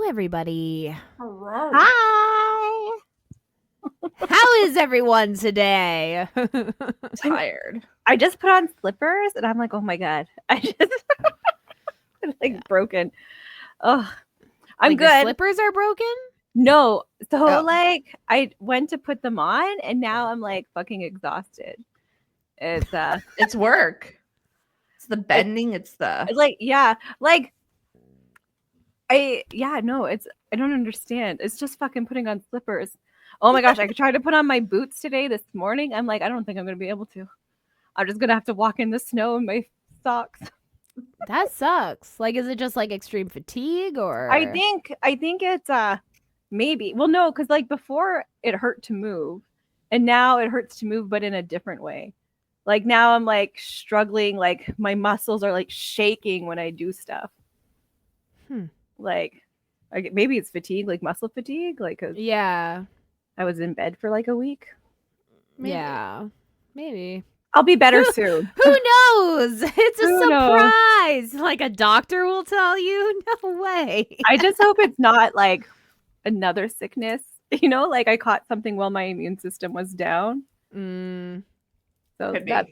everybody. Hello. Hi. How is everyone today? Tired. I just put on slippers and I'm like, oh my God. I just it's broken. Oh, I'm Like, good. The slippers are broken? No. So Oh. I went to put them on and now I'm like fucking exhausted. It's It's work. It's the bending. It's the I don't understand. It's just fucking putting on slippers. Oh my gosh, I tried to put on my boots today this morning. I'm like, I don't think I'm gonna be able to. I'm just gonna have to walk in the snow in my socks. That sucks. Like, is it just like extreme fatigue or? I think it's maybe. Well, no, because like before it hurt to move, and now it hurts to move, but in a different way. Like now I'm like struggling, like my muscles are like shaking when I do stuff. Like maybe it's fatigue, like muscle fatigue, like 'cause Yeah. I was in bed for like a week. Maybe. Yeah. Maybe. I'll be better soon. Who knows? It's a Who knows? surprise. Like a doctor will tell you. No way. I just hope it's not like another sickness. You know, like I caught something while my immune system was down. So Could be. that's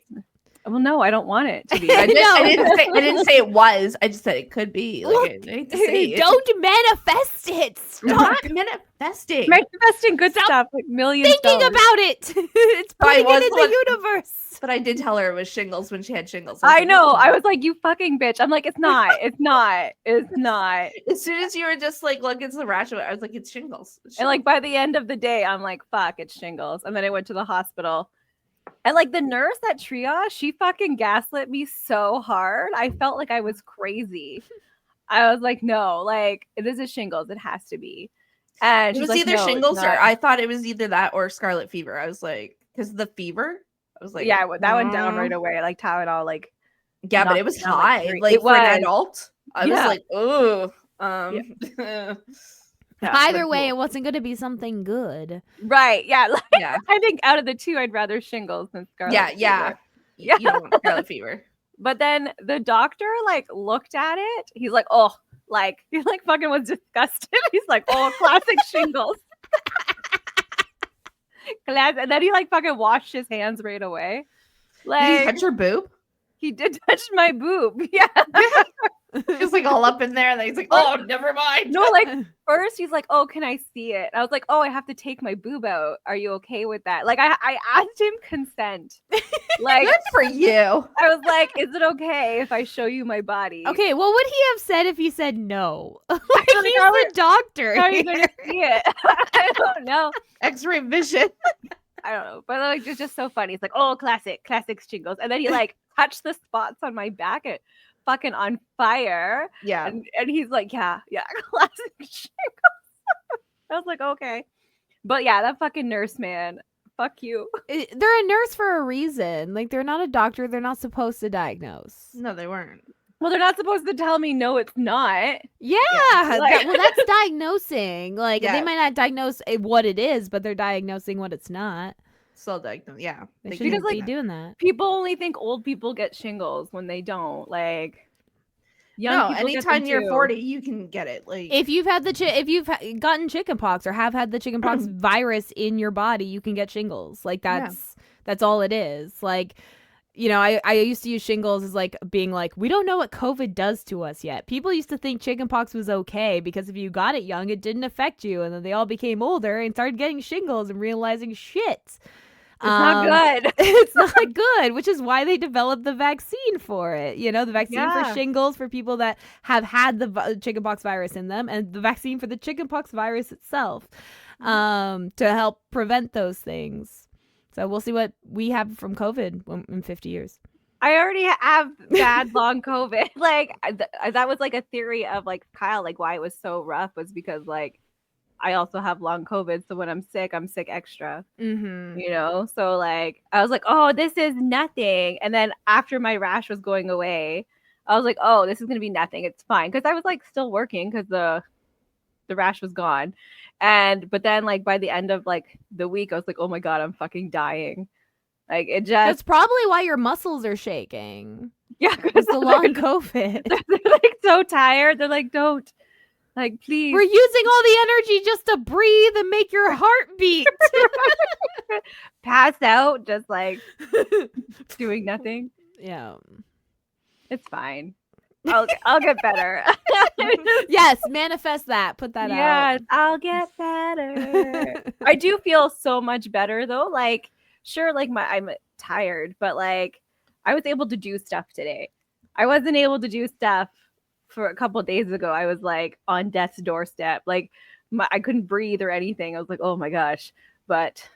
well, no, I don't want it to be. I No. didn't say it was. I just said it could be. Like, Look, I hate to say it. Don't manifest it. You're Stop not manifesting. Manifesting good Stop stuff, like millions. thinking about it. It's I putting was it in like- the universe. But I did tell her it was shingles when she had shingles. I was know. like, I was like, you fucking bitch. I'm like, it's not. It's not. It's not. As soon as you were just like, look, it's the rash. I was like, it's shingles. It's And like by the end of the day, I'm like, fuck, it's shingles. And then I went to the hospital. And like the nurse at triage, she fucking gaslit me so hard. I felt like I was crazy. I was like, no, like this is shingles. It has to be. And It she's was like, either "No, it's shingles or not." I thought it was either that or scarlet fever. I was like, because the fever, I was like, yeah, that went down right away. Like Tylenol, like yeah, but knocked it was it down, like, high. three. Like It for an was. adult, I was Yeah. like, oh, yeah, Either but way, cool. it wasn't going to be something good. Right? Yeah, like, yeah, I think out of the two, I'd rather shingles than scarlet. yeah. fever. You don't want scarlet fever. But then the doctor like looked at it. He's like, oh, like he like fucking was disgusted. He's like, oh, classic shingles. And then he like fucking washed his hands right away. Did Like he touch your boob? he did touch my boob. Yeah. He's like all up in there, and then he's like, oh, never mind. No, like first he's like, oh, can I see it? I was like, oh, I have to take my boob out. Are you okay with that? Like I asked him consent. Like Good for you. I was like, is it okay if I show you my body? Okay, what would he have said if he said no? Like, Like, he's how the doctor. How are you here. gonna see it? I don't know. X-ray vision. I don't know. But like it's just so funny. It's like, oh, classic shingles. And then he like touched the spots on my back and fucking on fire. Yeah. And he's like, yeah, classic shingles. I was like, okay. But yeah, that fucking nurse, man. Fuck you. They're a nurse for a reason. Like, they're not a doctor. They're not supposed to diagnose. No, they weren't. Well, they're not supposed to tell me no, it's not. Yeah. Like- well, that's diagnosing. Like, Yeah. they might not diagnose what it is, but they're diagnosing what it's not. Still diagnosed. Yeah. They They shouldn't can be do doing that. People only think old people get shingles when they don't. Like young No, people get them anytime you're too. 40, you can get it. Like If you've had gotten chickenpox or have had the chickenpox virus in your body, you can get shingles. Like that's all it is. Like, you know, I used to use shingles as like being like, we don't know what COVID does to us yet. People used to think chickenpox was okay because if you got it young, it didn't affect you. And then they all became older and started getting shingles and realizing shit. It's not good. It's not good, which is why they developed the vaccine for it. You know, the vaccine for Yeah. shingles for people that have had the chickenpox virus in them, and the vaccine for the chickenpox virus itself, to help prevent those things. So we'll see what we have from COVID in 50 years. I already have bad long COVID. Like that was like a theory of like Kyle, like why it was so rough was because like I also have long COVID. So when I'm sick extra, Mm-hmm. you know? So like, I was like, oh, this is nothing. And then after my rash was going away, I was like, oh, this is going to be nothing. It's fine. Cause I was like still working cause the rash was gone. But then like by the end of like the week, I was like, oh my God, I'm fucking dying. Like it just, That's probably why your muscles are shaking. yeah. It's the long COVID. They're like so tired. They're like, don't. Like, please. We're using all the energy just to breathe and make your heart beat. Pass out, just like doing nothing. Yeah. It's fine. I'll get better. Yes, manifest that. Put that out. Yes, I'll get better. I do feel so much better though. Like, sure, like I'm tired, but like I was able to do stuff today. I wasn't able to do stuff for a couple of days ago. I was like on death's doorstep. Like I couldn't breathe or anything. I was like, oh my gosh. But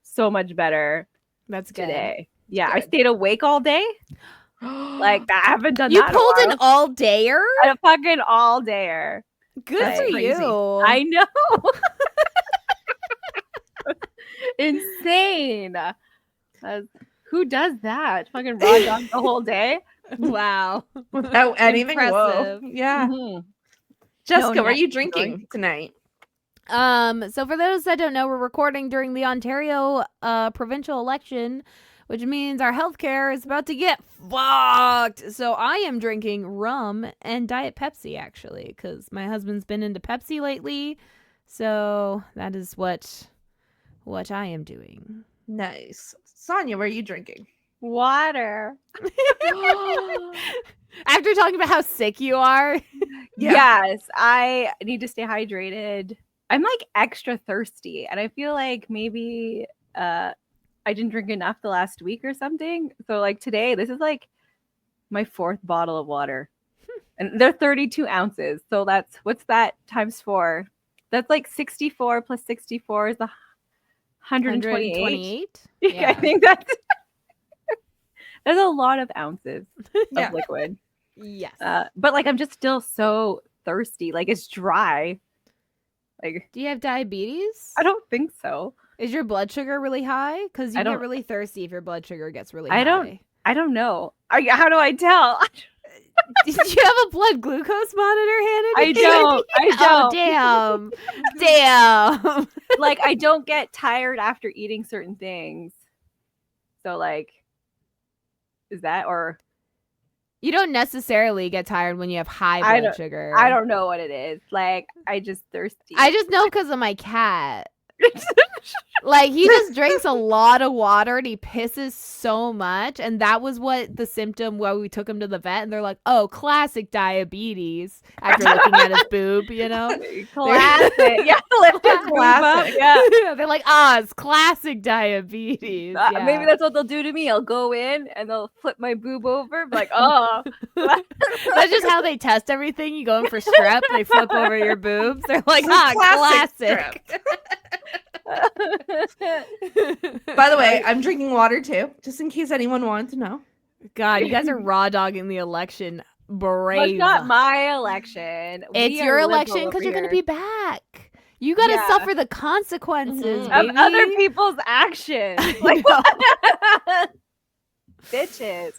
so much better. That's good. Today. Yeah, Good. I stayed awake all day. Like I haven't done You that. pulled an all-dayer? A fucking all dayer. Good That's for crazy. you. I know. Insane. Who does that? Fucking raw dog the whole day? Wow. Without anything. Whoa. Impressive. Yeah. Mhm. Jessica, No, what are you not drinking tonight? So for those that don't know, we're recording during the Ontario provincial election, which means our healthcare is about to get fucked. So I am drinking rum and Diet Pepsi, actually, because my husband's been into Pepsi lately. So that is what I am doing. Nice. Sonia, what are you drinking? Water. After talking about how sick you are. Yeah. Yes, I need to stay hydrated. I'm like extra thirsty, and I feel like maybe I didn't drink enough the last week or something. So like today, this is like my 4th bottle of water. And they're 32 ounces. So what's that times 4? That's like 64 plus 64 is 128. 128? I Yeah. think that's a lot of ounces Yeah. of liquid. Yes. But like I'm just still so thirsty. Like it's dry. Like Do you have diabetes? I don't think so. Is your blood sugar really high? Because you I get don't- really thirsty if your blood sugar gets really I high. don't know. How do I tell? Did you have a blood glucose monitor handed? I to you? don't. Oh, damn. Damn. Like I don't get tired after eating certain things. So like, is that or You don't necessarily get tired when you have high I blood sugar. I don't know what it is. Like I just thirsty. I just know because of my cat. Like he just drinks a lot of water and he pisses so much, and that was what the symptom why we took him to the vet, and they're like, "Oh, classic diabetes." After looking at his boob, you know, Classic. Yeah, lift his boob up. Classic. Yeah. they're like, it's classic diabetes." Yeah. Maybe that's what they'll do to me. I'll go in and they'll flip my boob over. Be like, oh, That's just how they test everything. You go in for strep, they flip over your boobs. They're like, classic. By the way, I'm drinking water too, just in case anyone wanted to know. God, you guys are raw dogging the election. Brave. Well, it's not my election. It's your election because you're going to be back. You got to Yeah. suffer the consequences Mhm. of baby. other people's actions. Like, know. bitches.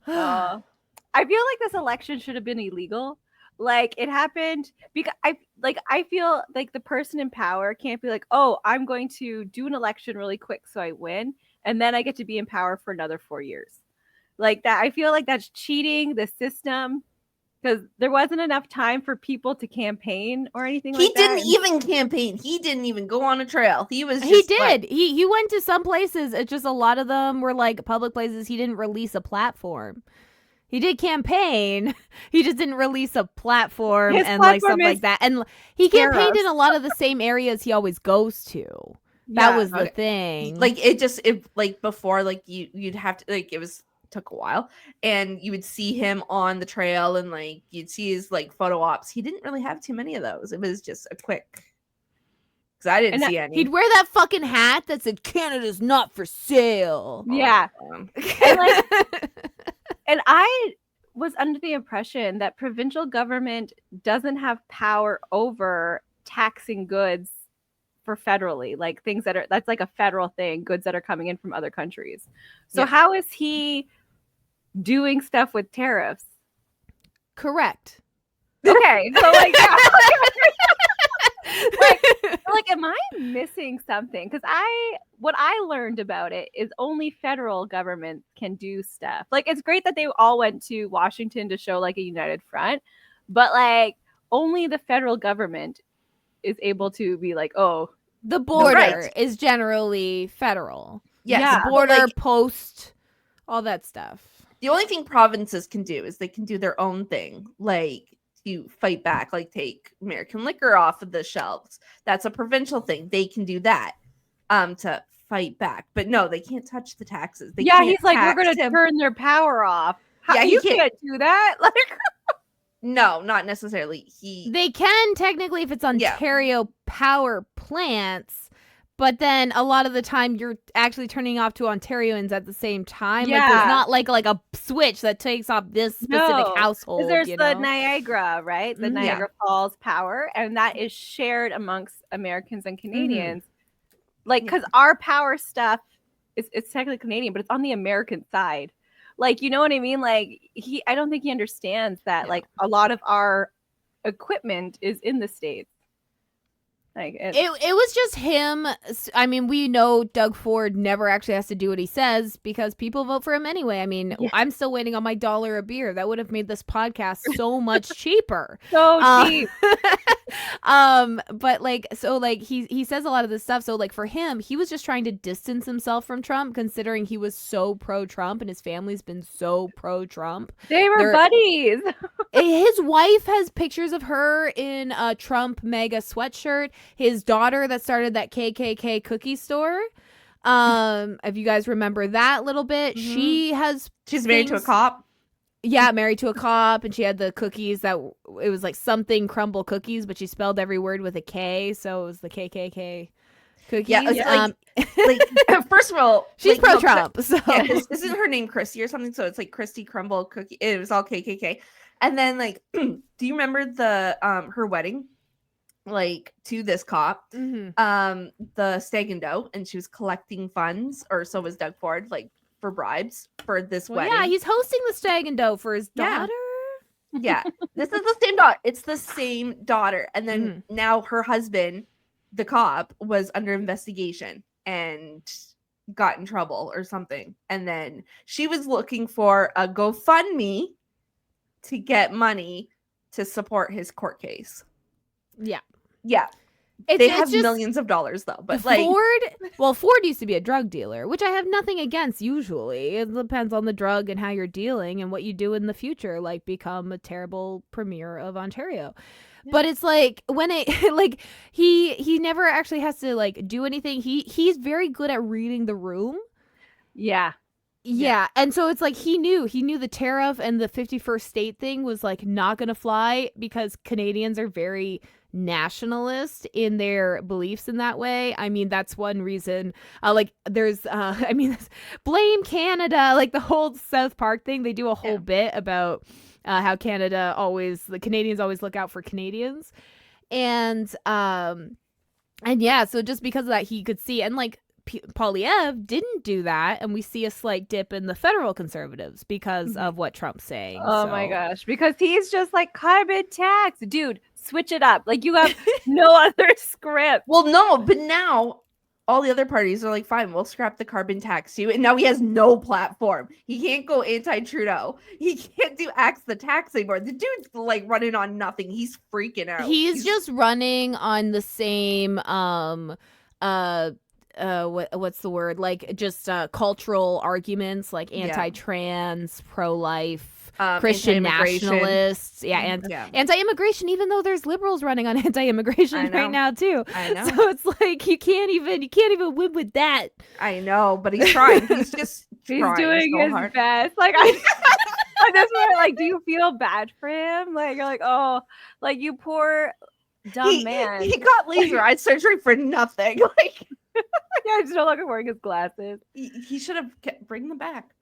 I feel like this election should have been illegal. Like it happened because I feel like the person in power can't be like, oh, I'm going to do an election really quick so I win, and then I get to be in power for another 4 years. Like that, I feel like that's cheating the system because there wasn't enough time for people to campaign or anything. He like that. didn't even campaign. He didn't even go on a trail. He was. He Just did. like- He went to some places. It's just a lot of them were like public places. He didn't release a platform. He did campaign. He just didn't release a platform His and like stuff platform like is that. And he campaigned in Eros. a lot of the same areas he always goes to. That Yeah. was the okay. thing. like it like before, like you'd have to like took a while, and you would see him on the trail, and like you'd see his like photo ops. He didn't really have too many of those. It was just a quick. Because I didn't And see any. he'd wear that fucking hat that said "Canada's not for sale." Yeah. And, like, and I was under the impression that provincial government doesn't have power over taxing goods for federally, like things that's like a federal thing, goods that are coming in from other countries. So Yeah. how is he doing stuff with tariffs? Correct. Okay, so like, yeah. like, am I missing something? Because what I learned about it is only federal government can do stuff. Like, it's great that they all went to Washington to show like a united front, but like only the federal government is able to be like, oh, the border Right. is generally federal. Yes, Yeah. The but, border, like, post, all that stuff. the only thing provinces can do is they can do their own thing, like to fight back, like take American liquor off of the shelves. That's a provincial thing. They can do that to fight back. But no, they can't touch the taxes. They yeah, can't he's like, we're tax going to him. turn their power off. How, Yeah, he you can't- can't do that. Like, No, not necessarily. They can technically if it's Ontario power plants, but then a lot of the time you're actually turning off to Ontarians at the same time. Like there's Yeah. not like a switch that takes off this specific household. there's you the know? Niagara, right? The Mhm. Niagara Falls power, and that is shared amongst Americans and Canadians. Like, because our power stuff it's technically Canadian, but it's on the American side. Like, you know what I mean? Like, I don't think he understands that. Like, a lot of our equipment is in the States. Like, It was just him. I mean, we know Doug Ford never actually has to do what he says because people vote for him anyway. I mean, I'm still waiting on my $1 a beer. That would have made this podcast so much cheaper. So cheap. But like, so like he says a lot of this stuff. So like for him, he was just trying to distance himself from Trump, considering he was so pro-Trump and his family's been so pro-Trump. They were buddies. His wife has pictures of her in a Trump mega sweatshirt. His daughter that started that KKK cookie store. If you guys remember that little bit, she's married to a cop. Yeah, married to a cop, and she had the cookies that it was like something crumble cookies, but she spelled every word with a K, so it was the KKK cookies. Yeah, like first of all, she's like, pro-Trump, so isn't her name Christy or something? So it's like Christy Crumble Cookie. It was all KKK, and then like, do you remember the her wedding? Like to this cop, the Stag and Doe, and she was collecting funds, or so was Doug Ford, like for bribes for this wedding. Yeah, he's hosting the Stag and Doe for his daughter. Yeah, this is the same daughter. It's the same daughter, and then now her husband, the cop, was under investigation and got in trouble or something, and then she was looking for a GoFundMe to get money to support his court case. Yeah. They have just millions of dollars though, but like Ford used to be a drug dealer, which I have nothing against usually. It depends on the drug and how you're dealing and what you do in the future, like become a terrible premier of Ontario. Yeah. But it's like when it like he never actually has to like do anything. He's very good at reading the room. Yeah. And so it's like he knew the tariff and the 51st state thing was like not gonna fly because Canadians are very nationalist in their beliefs in that way. I mean, that's one reason. Like there's blame Canada, like the whole South Park thing. They do a whole bit about how the Canadians always look out for Canadians, and yeah, so just because of that, he could see, and like Poilievre didn't do that, and we see a slight dip in the federal Conservatives because of what Trump's saying. Oh my gosh, because he's just like carbon tax, dude. Switch it up. Like you have no other script. Well, no, but now all the other parties are like, fine, we'll scrap the carbon tax too. And now he has no platform. He can't go anti-Trudeau. He can't do Axe the Tax anymore. The dude's like running on nothing. He's freaking out. He's just running on the same what's the word? Like just cultural arguments, like anti-trans, pro-life, Christian nationalists, anti-immigration, even though there's liberals running on anti-immigration right now too. I know. So it's like you can't even win with that. I know, but he's trying. He's just he's doing so his hard. Best. Like I that's why, like, do you feel bad for him? Like you're like, oh, like you poor dumb man. He got laser eye surgery for nothing. Like yeah, he's no longer wearing his glasses. He should have bring them back.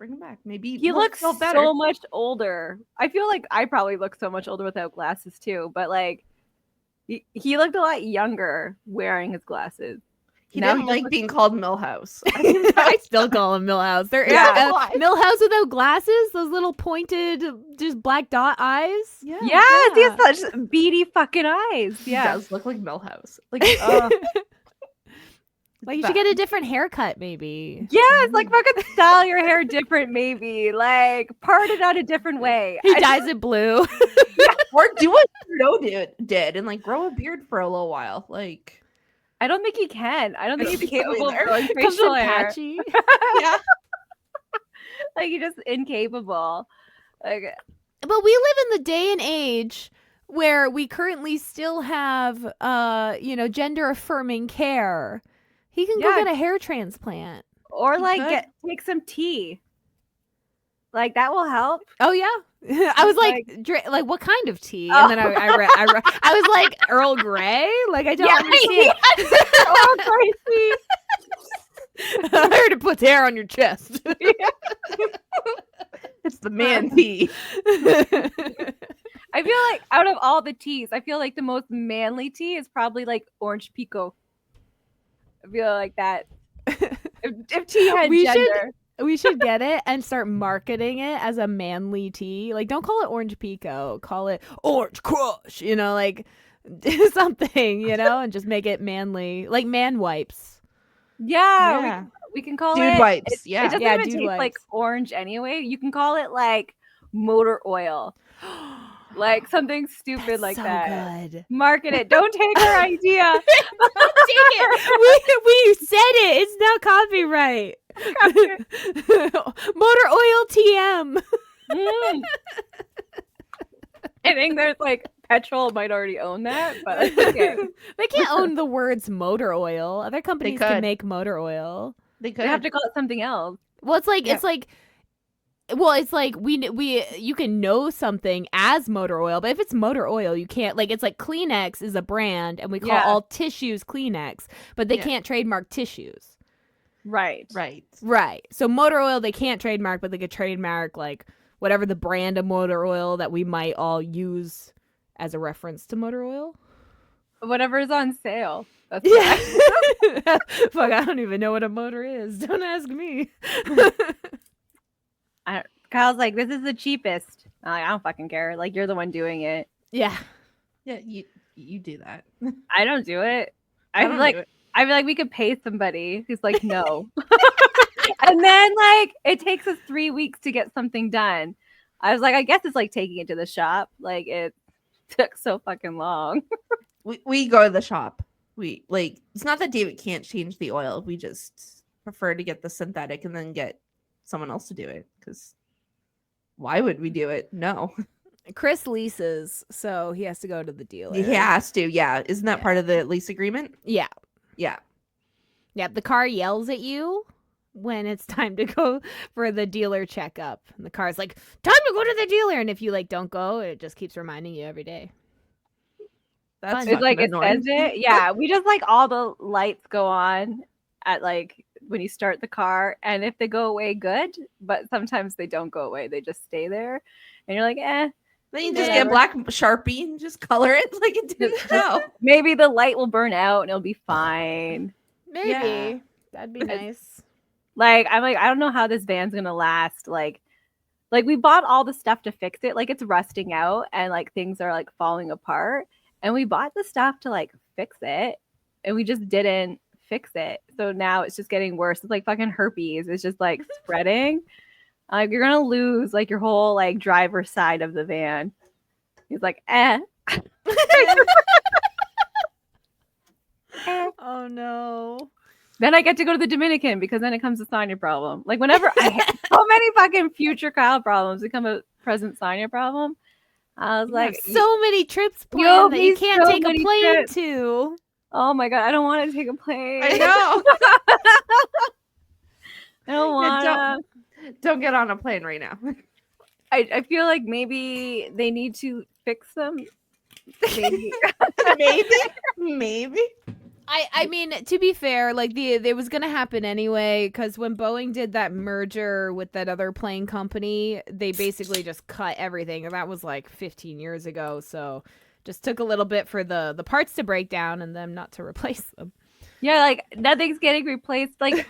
Maybe he looks so much older. I feel like I probably look so much older without glasses too. But like, he looked a lot younger wearing his glasses. He didn't like being called Milhouse. I still call him Milhouse. Milhouse without glasses, those little pointed, just black dot eyes. Yeah, he has such beady fucking eyes. Yeah, he does look like Milhouse. Like, like you should get a different haircut, maybe. Yes, like fucking style your hair different, maybe. Like part it out a different way. He dyes it blue. Or do what Trudeau did and like grow a beard for a little while. Like, I don't think he can. I don't think he's can't capable of either. growing Comes facial in hair. patchy. yeah. Like he's just incapable. Like, But we live in the day and age where we currently still have, gender affirming care. He can go Yeah. get a hair transplant. or He like could. take some tea. Like that will help. Oh yeah, I was like, what kind of tea? And then I was like, Earl Grey. Like I don't understand. Oh, crazy. I heard it puts hair on your chest. It's the man tea. I feel like out of all the teas, I feel like the most manly tea is probably like orange pico. I feel like that. If tea had gender. We should get it and start marketing it as a manly tea. Like, don't call it Orange Pico. Call it Orange Crush. Like do something, and just make it manly. Like man wipes. Yeah. We can call dude it wipes. It doesn't Yeah, even dude taste wipes. like orange anyway. You can call it like motor oil. Like something stupid That's like so that. good. Market it. Don't take our idea. Don't take it. We said it. It's not copyright. Motor oil TM. Mm. I think there's like petrol might already own that, but that's okay. They can't own the words motor oil. Other companies can could. make motor oil. They They could have to call it something else. Well, it's like Yeah. it's like we you can know something as motor oil, but if it's motor oil, you can't. Like it's like Kleenex is a brand, and we call Yeah. all tissues Kleenex, but they Yeah. can't trademark tissues. Right. Right. So motor oil they can't trademark, but they could trademark like whatever the brand of motor oil that we might all use as a reference to motor oil. Whatever's on sale. That's Yeah. fine. Fuck, I don't even know what a motor is. Don't ask me. Kyle's like, this is the cheapest. I'm like, I don't fucking care. Like, you're the one doing it. Yeah. Yeah, you do that. I don't do it. I I don't feel like do it. I feel like we could pay somebody who's like, no. And then like it takes us 3 weeks to get something done. I was like, I guess it's like taking it to the shop. Like it took so fucking long. We go to the shop. We like it's not that David can't change the oil. We just prefer to get the synthetic and then get someone else to do it. Because why would we do it? No. Chris leases, so he has to go to the dealer. He has to. Yeah. Isn't that part of the lease agreement? Yeah. Yeah. Yeah. The car yells at you when it's time to go for the dealer checkup. And the car's like, time to go to the dealer. And if you like don't go, it just keeps reminding you every day. That's It's like it annoying. says it. Yeah. We just like all the lights go on at like when you start the car. And if they go away, good. But sometimes they don't go away. They just stay there. And you're like, eh. Then you just Whatever. get black Sharpie and just color it like it didn't know. Maybe the light will burn out and it'll be fine. Maybe. Yeah. That'd be It's- nice. Like, I'm like, I don't know how this van's gonna last. Like we bought all the stuff to fix it. Like it's rusting out and like things are like falling apart. And we bought the stuff to like fix it. And we just didn't fix it. So now it's just getting worse. It's like fucking herpes. It's just like spreading. Like you're gonna lose like your whole like driver's side of the van. He's like, eh. Oh no. Then I get to go to the Dominican because then it comes a Sonya problem. Like whenever I have so many fucking future Kyle problems become a present Sonya problem. I was You like, have so many trips you planned that you need can't so take a many plane trips. to. oh my god, I don't want to take a plane. I know. I don't want to. Don't get on a plane right now. I feel like maybe they need to fix them. Maybe. Maybe. I mean, to be fair, like it was gonna happen anyway, because when Boeing did that merger with that other plane company, they basically just cut everything, and that was like 15 years ago. So just took a little bit for the parts to break down and them not to replace them. Yeah, like nothing's getting replaced. Like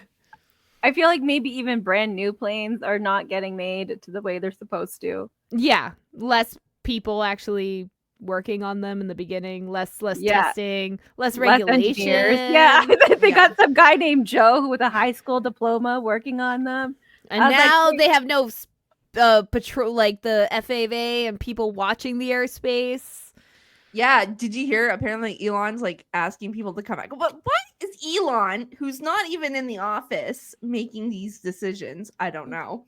I feel like maybe even brand new planes are not getting made to the way they're supposed to. Yeah, less people actually working on them in the beginning, less Yeah. testing, less Less regulation. engineers. Yeah, they Yeah. got some guy named Joe who with a high school diploma working on them. And I was like, now wait. they have no patrol, like the FAA and people watching the airspace. Yeah, did you hear? Apparently, Elon's like asking people to come back. But what is Elon, who's not even in the office, making these decisions? I don't know.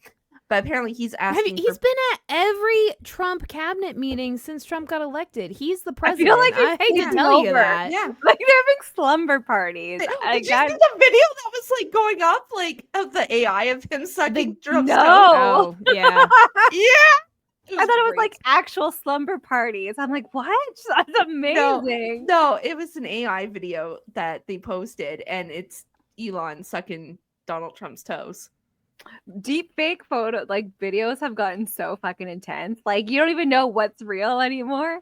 But apparently, he's asking. He's been at every Trump cabinet meeting since Trump got elected. He's the I president. feel like I hate to tell you that. Yeah, like they're having slumber parties. Did you see the video that was like going up, like of the AI of him sucking Trump's no. toe? Oh, yeah. Yeah. I thought it was great. like actual slumber parties. I'm like, what? That's amazing. No, it was an AI video that they posted, and it's Elon sucking Donald Trump's toes. Deep fake photo videos have gotten so fucking intense. Like you don't even know what's real anymore.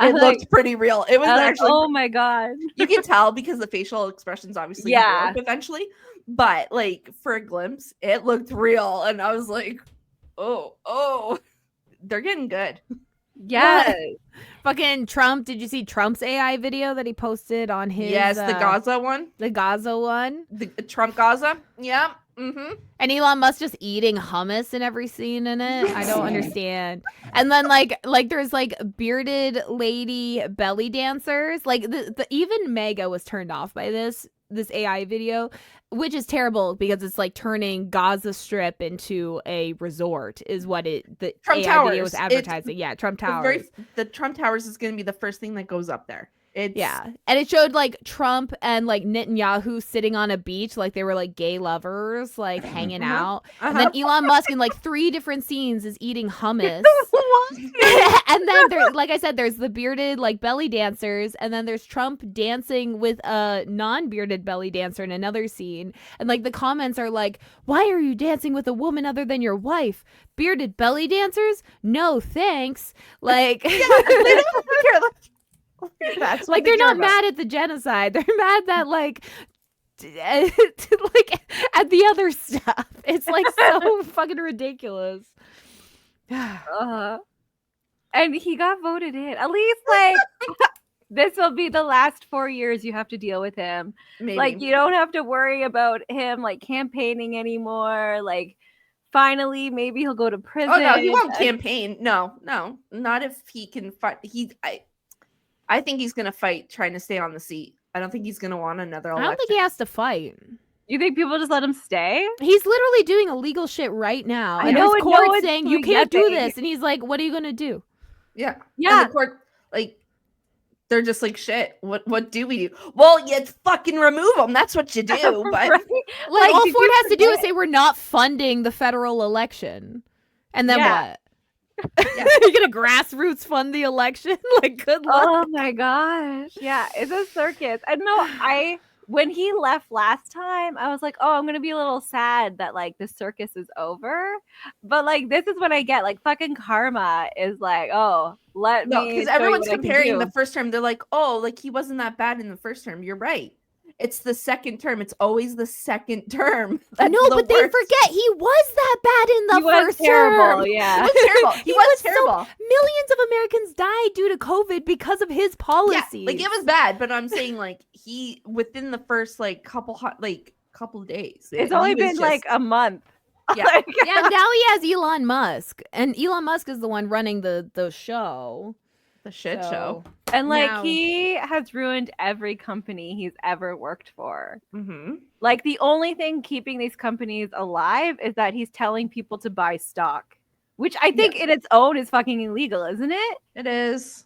It looked pretty real. It was actually. Oh my god. You can tell because the facial expressions obviously warp eventually, but like for a glimpse, it looked real, and I was like, oh, they're getting good. Yes. Fucking Trump. Did you see Trump's AI video that he posted on his? Yes, the Gaza one. The Gaza one. The Trump Gaza. Yeah. Mm-hmm. And Elon Musk just eating hummus in every scene in it. I don't understand. And then like there's like bearded lady belly dancers. Like the even Mega was turned off by this AI video, which is terrible because it's like turning Gaza Strip into a resort is what the Trump AI Towers. video was advertising. Yeah, Trump Towers. The Trump Towers is going to be the first thing that goes up there. Yeah, and it showed like Trump and like Netanyahu sitting on a beach like they were like gay lovers like hanging out, and then Elon Musk in like 3 different scenes is eating hummus. And then there, like I said, there's the bearded like belly dancers, and then there's Trump dancing with a non-bearded belly dancer in another scene, and like the comments are like, "Why are you dancing with a woman other than your wife? Bearded belly dancers? No thanks." Like, they don't care. That's like they're not mad at the genocide. They're mad that like at the other stuff. It's like so fucking ridiculous. And he got voted in. At least like this will be the last 4 years you have to deal with him. Maybe. Like you don't have to worry about him like campaigning anymore. Like finally maybe he'll go to prison. Oh no, he won't campaign. No, not if he can fight. I think he's gonna fight trying to stay on the seat. I don't think he's gonna want another election. I don't think he has to fight. You think people just let him stay? He's literally doing illegal shit right now. I know. His court's saying you can't do this, and he's like, "What are you gonna do?" Yeah. Yeah. And the court, like, they're just like, "Shit. What do we do?" Well, you fucking remove them. That's what you do. But Right? like all Ford has to do is say we're not funding the federal election, and then what? Yeah. You're gonna grassroots fund the election? Like, good luck. Oh my gosh. Yeah, it's a circus. I know when he left last time, I was like, oh, I'm gonna be a little sad that like the circus is over. But like this is what I get. Like fucking karma is like, oh, let me. Because everyone's comparing the first term. They're like, oh, like he wasn't that bad in the first term. You're right. It's the second term. It's always the second term. No, but they forget he was that bad in the first term. Yeah, he was terrible. He was terrible. Millions of Americans died due to COVID because of his policies. Yeah, like it was bad, but I'm saying like he within the first like couple days. It's only been like a month. Yeah. Yeah. Now he has Elon Musk, and Elon Musk is the one running the show. The shit show. And like he has ruined every company he's ever worked for. Mm-hmm. Like the only thing keeping these companies alive is that he's telling people to buy stock, which I think in its own is fucking illegal, isn't it? It is.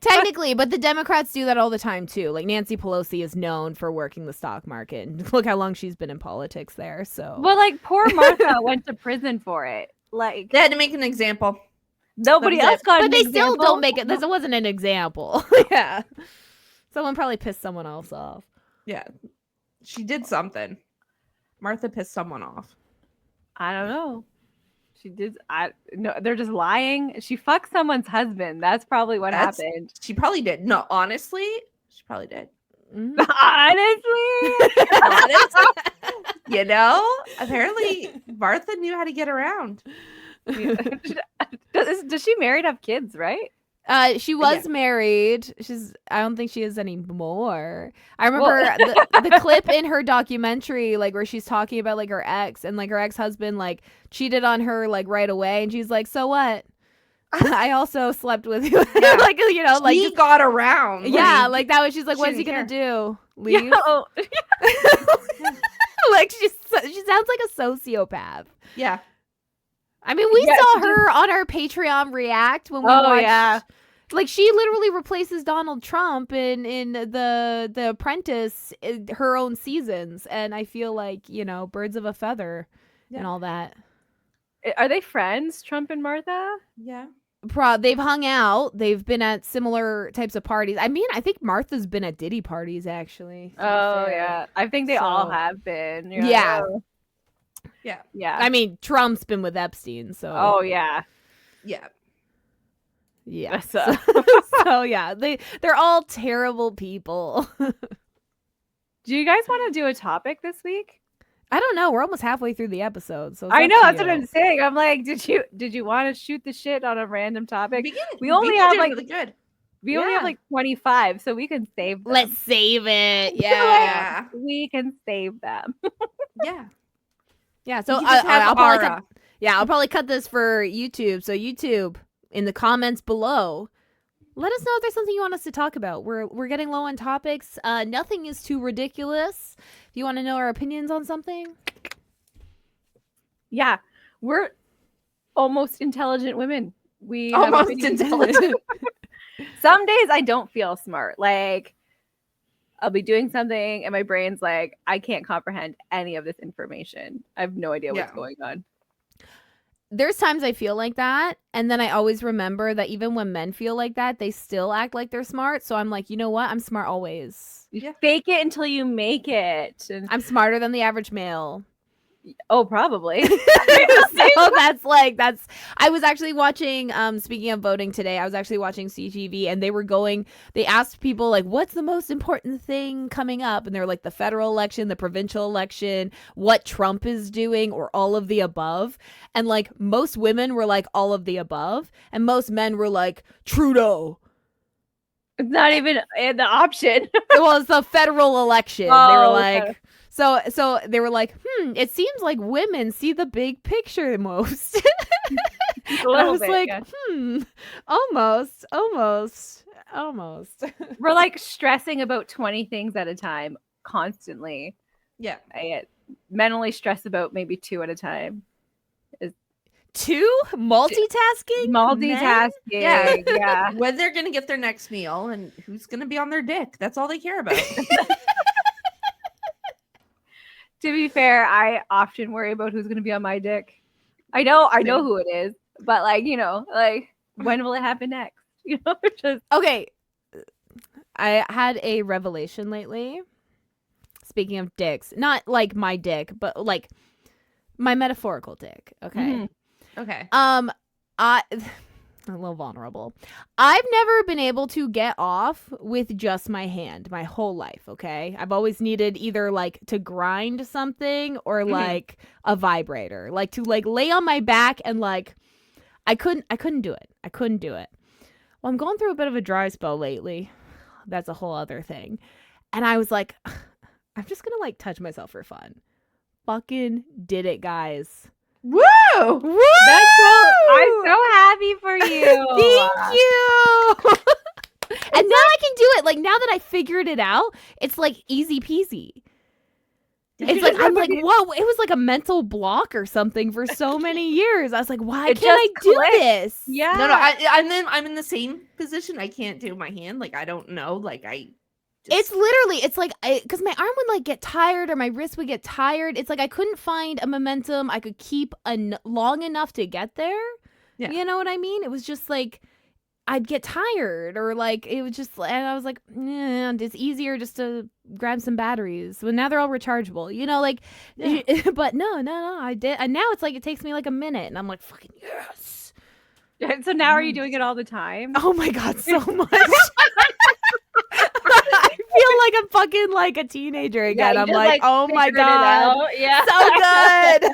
Technically, but the Democrats do that all the time too. Like Nancy Pelosi is known for working the stock market. And look how long she's been in politics there. So well, like poor Martha went to prison for it. Like they had to make an example. Nobody else got but an they example. still don't make it. This wasn't an example. Yeah. Someone probably pissed someone else off. Yeah. She did something. Martha pissed someone off. I don't know. She did. No, they're just lying. She fucked someone's husband. That's probably what happened. She probably did. No, honestly, she probably did. Mm-hmm. Honestly. You know, apparently Martha knew how to get around. Does she marry to have kids, right? She was married. I don't think she is anymore. I remember the clip in her documentary, like where she's talking about like her ex and like her ex-husband like cheated on her like right away, and she's like, "So what? I also slept with you. Like, you know, like he got around. Yeah, like that was. She's like, what's he shouldn't gonna do? Leave? Yeah, oh, Like she sounds like a sociopath. Yeah. I mean, we Yeah, saw she her on our Patreon react when we Oh, watched. yeah. Like she literally replaces Donald Trump in the Apprentice, her own seasons, and I feel like, you know, birds of a feather and all that. Are they friends, Trump and Martha? Yeah. They've hung out. They've been at similar types of parties. I mean, I think Martha's been at Diddy parties actually. to be Oh fair. yeah, I think they all So- have been. Yeah. Yeah. Yeah. I mean, Trump's been with Epstein, so Oh yeah. Yeah. yeah. So- So yeah, they're all terrible people. Do you guys want to do a topic this week? I don't know. We're almost halfway through the episode, so it's I up know to that's what you. I'm saying. I'm like, did you want to shoot the shit on a random topic? We only Vegan's have doing like really good. we only have Yeah. like 25, so we can save them. Let's save it. Like, Yeah. we can save them. Yeah. Yeah. So You can just have I'll probably Ara. I'll probably cut this for YouTube. So YouTube, in the comments below, let us know if there's something you want us to talk about. We're getting low on topics. Nothing is too ridiculous. If you want to know our opinions on something, Yeah, we're almost intelligent women. We have Almost opinions. intelligent. Some days I don't feel smart. Like I'll be doing something and my brain's like, I can't comprehend any of this information. I have no idea what's Yeah. going on. there's times I feel like that, and then I always remember that even when men feel like that, they still act like they're smart. So I'm like, you know what? I'm smart always. You fake it until you make it. And, I'm smarter than the average male. oh, probably. So that's I was actually watching speaking of voting today, I was actually watching CTV, and they asked people like, what's the most important thing coming up, and they're like the federal election, the provincial election, what Trump is doing, or all of the above. And like most women were like all of the above, and most men were like Trudeau. It's not even the option. Well, it's the federal election. They were Oh, like okay. so they were like, it seems like women see the big picture most. A And I little was bit, like, yeah. almost. We're like stressing about 20 things at a time constantly. Yeah. Men only stress about maybe 2 at a time. Two multitasking. Multitasking. Yeah. Yeah. When they're gonna get their next meal and who's gonna be on their dick. That's all they care about. To be fair, I often worry about who's going to be on my dick. I know who it is, but like, when will it happen next? Just Okay, I had a revelation lately. Speaking of dicks, not like my dick, but like my metaphorical dick. Okay. Mhm. Okay. I'm a little vulnerable. I've never been able to get off with just my hand my whole life, okay? I've always needed either like to grind something or like a vibrator, like to like lay on my back, and like I couldn't do it. I couldn't do it. Well, I'm going through a bit of a dry spell lately. That's a whole other thing. And I was like, I'm just going to like touch myself for fun. Fucking did it, guys. Woo! Woo! I'm so happy for you. Thank you. And now I can do it. Like now that I figured it out, it's like easy peasy. It's like I'm like, whoa! It was like a mental block or something for so many years. I was like, why It can't I just do clicked. this? Yeah. No, I'm in the same position. I can't do my hand. Like I don't know. Like It's literally, it's like, because my arm would like get tired or my wrist would get tired. It's like I couldn't find a momentum I could keep long enough to get there. Yeah. You know what I mean? It was just like I'd get tired, or like it was just, and I was like, it's easier just to grab some batteries. Well, now they're all rechargeable, you know, like, but no, I did. And now it's like it takes me like a minute, and I'm like, fucking yes. So now are you doing it all the time? Oh my God, so much. I feel like I'm fucking like a teenager again. you I'm just, like, oh my figured it God. out. Yeah. So good.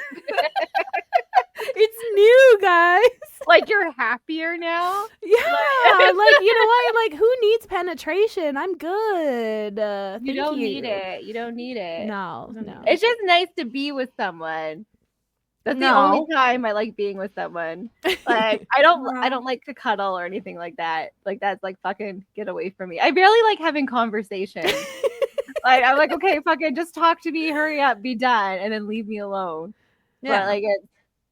It's new, guys. Like you're happier now? Yeah. Like, you know what? Like, who needs penetration? I'm good. You don't need it. You don't need it. No. It's just nice to be with someone. That's the only time I like being with someone. Like I don't like to cuddle or anything like that. Like that's like fucking get away from me. I barely like having conversations. Like I'm like, okay, fucking just talk to me, hurry up, be done, and then leave me alone. Yeah. But like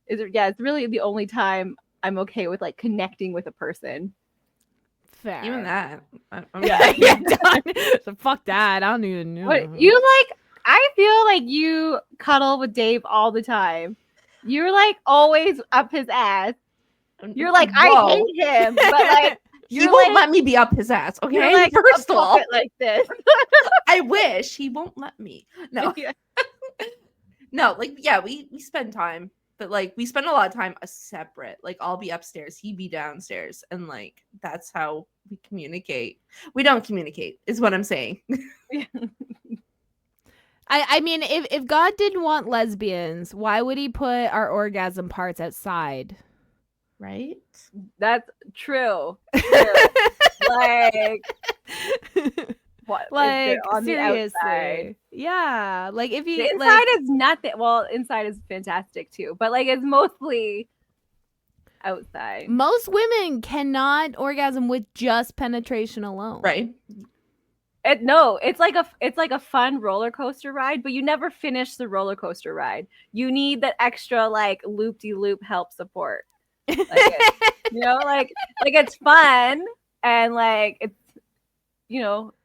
it's really the only time I'm okay with like connecting with a person. Fair. Even that. Yeah, done. So fuck that. I don't even know. What you like? I feel like you cuddle with Dave all the time. You're like always up his ass. You're like, I hate him, but like he won't let me be up his ass. Okay, like, first of all, like this. I wish he won't let me. No, no, like we spend time, but like we spend a lot of time separate. Like I'll be upstairs, he'd be downstairs, and like that's how we communicate. We don't communicate, is what I'm saying. I mean, if God didn't want lesbians, why would he put our orgasm parts outside? Right? That's true. Like, what? Like, on seriously. The outside? Yeah. Like, if you. The inside is nothing. Well, inside is fantastic too, but like, it's mostly outside. Most women cannot orgasm with just penetration alone. Right. It's like a fun roller coaster ride, but you never finish the roller coaster ride. You need that extra like loop-de-loop help support. Like like it's fun and like it's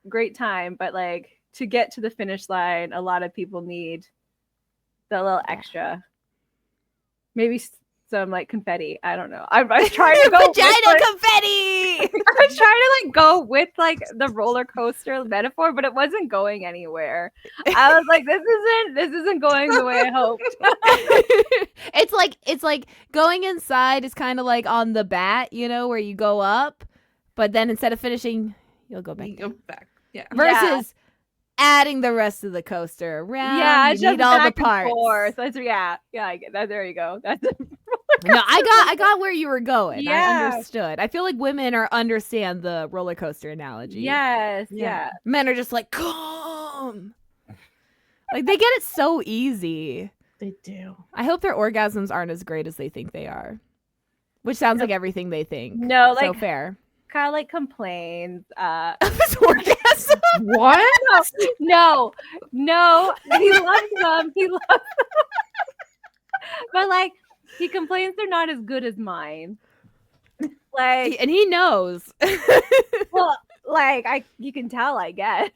great time, but like to get to the finish line, a lot of people need the little extra. Maybe some like confetti. I don't know. I'm trying to go vagina confetti. I was trying to like go with like the roller coaster metaphor, but it wasn't going anywhere. I was like, this isn't going the way I hoped. It's like going inside is kind of like on the bat, where you go up, but then instead of finishing, you'll go back. Yeah. Versus adding the rest of the coaster around. Yeah, you need all the parts. So it's, yeah, I get that. There you go. That's it. No, I got where you were going. Yeah. I understood. I feel like women understand the roller coaster analogy. Yes, yeah. Men are just like, come. Like they get it so easy. They do. I hope their orgasms aren't as great as they think they are. Which sounds like everything they think. No, like so fair. Kyle like complains. His orgasm. What? No. He loves them. But like he complains they're not as good as mine. Like, and he knows. Well, like you can tell, I guess.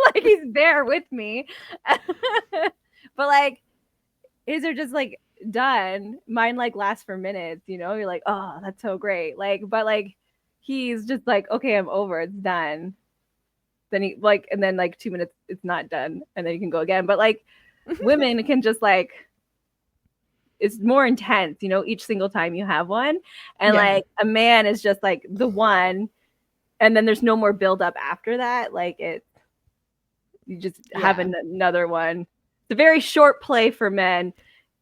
Like he's there with me. But like his are just like done. Mine like lasts for minutes, You're like, oh, that's so great. Like, but like he's just like, okay, I'm over, it's done. Then he like, and then like 2 minutes, it's not done, and then you can go again. But like women can just like, it's more intense, each single time you have one. And like a man is just like the one, and then there's no more build up after that. Like you just have another one. It's a very short play for men,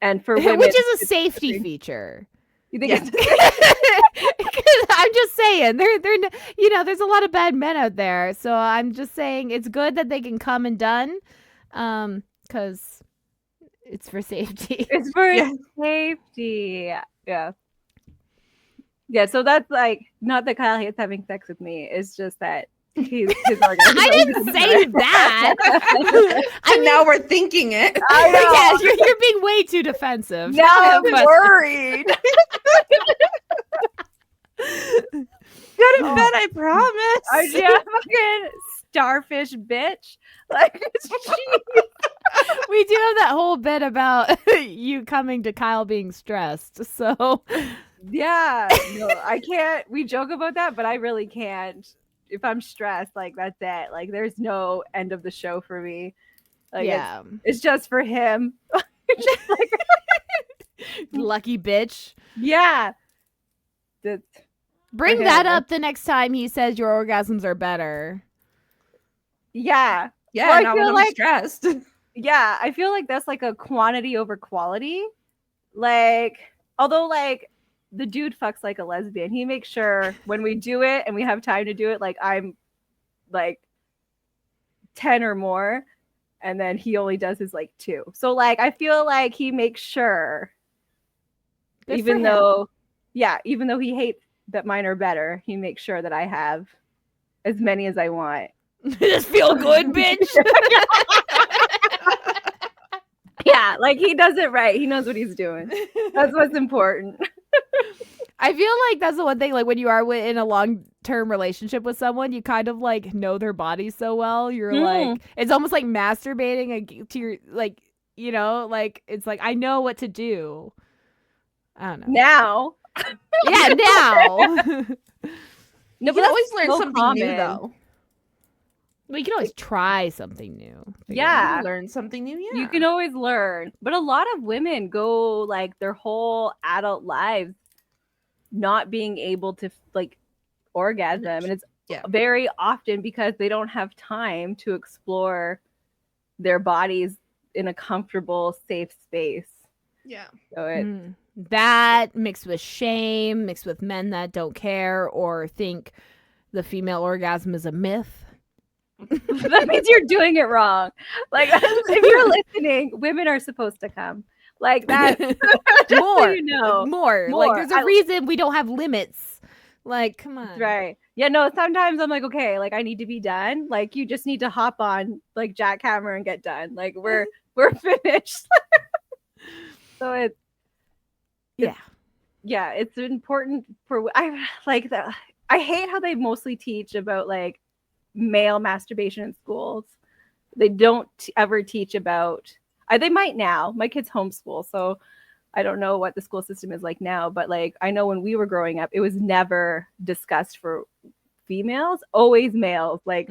and for women, which is a safety feature. You think I'm just saying, there's a lot of bad men out there. So I'm just saying it's good that they can come and done, because it's for safety. It's for safety. Yeah. Yeah. So that's like, not that Kyle hates having sex with me. It's just that his orgasm. I didn't say that. Now we're thinking it. I know. Yes, you're being way too defensive. Now I'm worried. Good in bed, I promise. Fucking starfish bitch. Like, we do have that whole bit about you coming to Kyle being stressed. So yeah, no, I can't. We joke about that, but I really can't. If I'm stressed, like that's it. Like there's no end of the show for me. Like, it's just for him. Just like, lucky bitch. Yeah. Bring that up the next time he says your orgasms are better. Yeah. Yeah, well, not when I'm like, stressed. Yeah, I feel like that's like a quantity over quality. Like, although like the dude fucks like a lesbian. He makes sure when we do it and we have time to do it, like I'm like 10 or more, and then he only does his like 2. So like I feel like he makes sure even though he hates that mine are better, he makes sure that I have as many as I want. Just feel good, bitch. Yeah, like he does it right. He knows what he's doing. That's what's important. I feel like that's the one thing, like when you are in a long-term relationship with someone, you kind of like know their body so well. You're like, it's almost like masturbating to your, like, you know, like it's like, I know what to do. I don't know. Now. Yeah, now. You can always learn something new, though. Well, you can always try something new. Yeah. Learn something new, yeah. You can always learn. But a lot of women go like their whole adult lives not being able to like orgasm. And it's very often because they don't have time to explore their bodies in a comfortable, safe space. Yeah. So that mixed with shame, mixed with men that don't care or think the female orgasm is a myth. That means you're doing it wrong. Like if you're listening, women are supposed to come. Like that. More. Like there's a reason we don't have limits. Like, come on. That's right. Yeah, no, sometimes I'm like, okay, like I need to be done. Like you just need to hop on like jackhammer and get done. Like we're finished. So it's it's important for I like that. I hate how they mostly teach about like male masturbation in schools. They don't ever teach about they might now. My kids homeschool, so I don't know what the school system is like now, but like I know when we were growing up, it was never discussed for females, always males. Like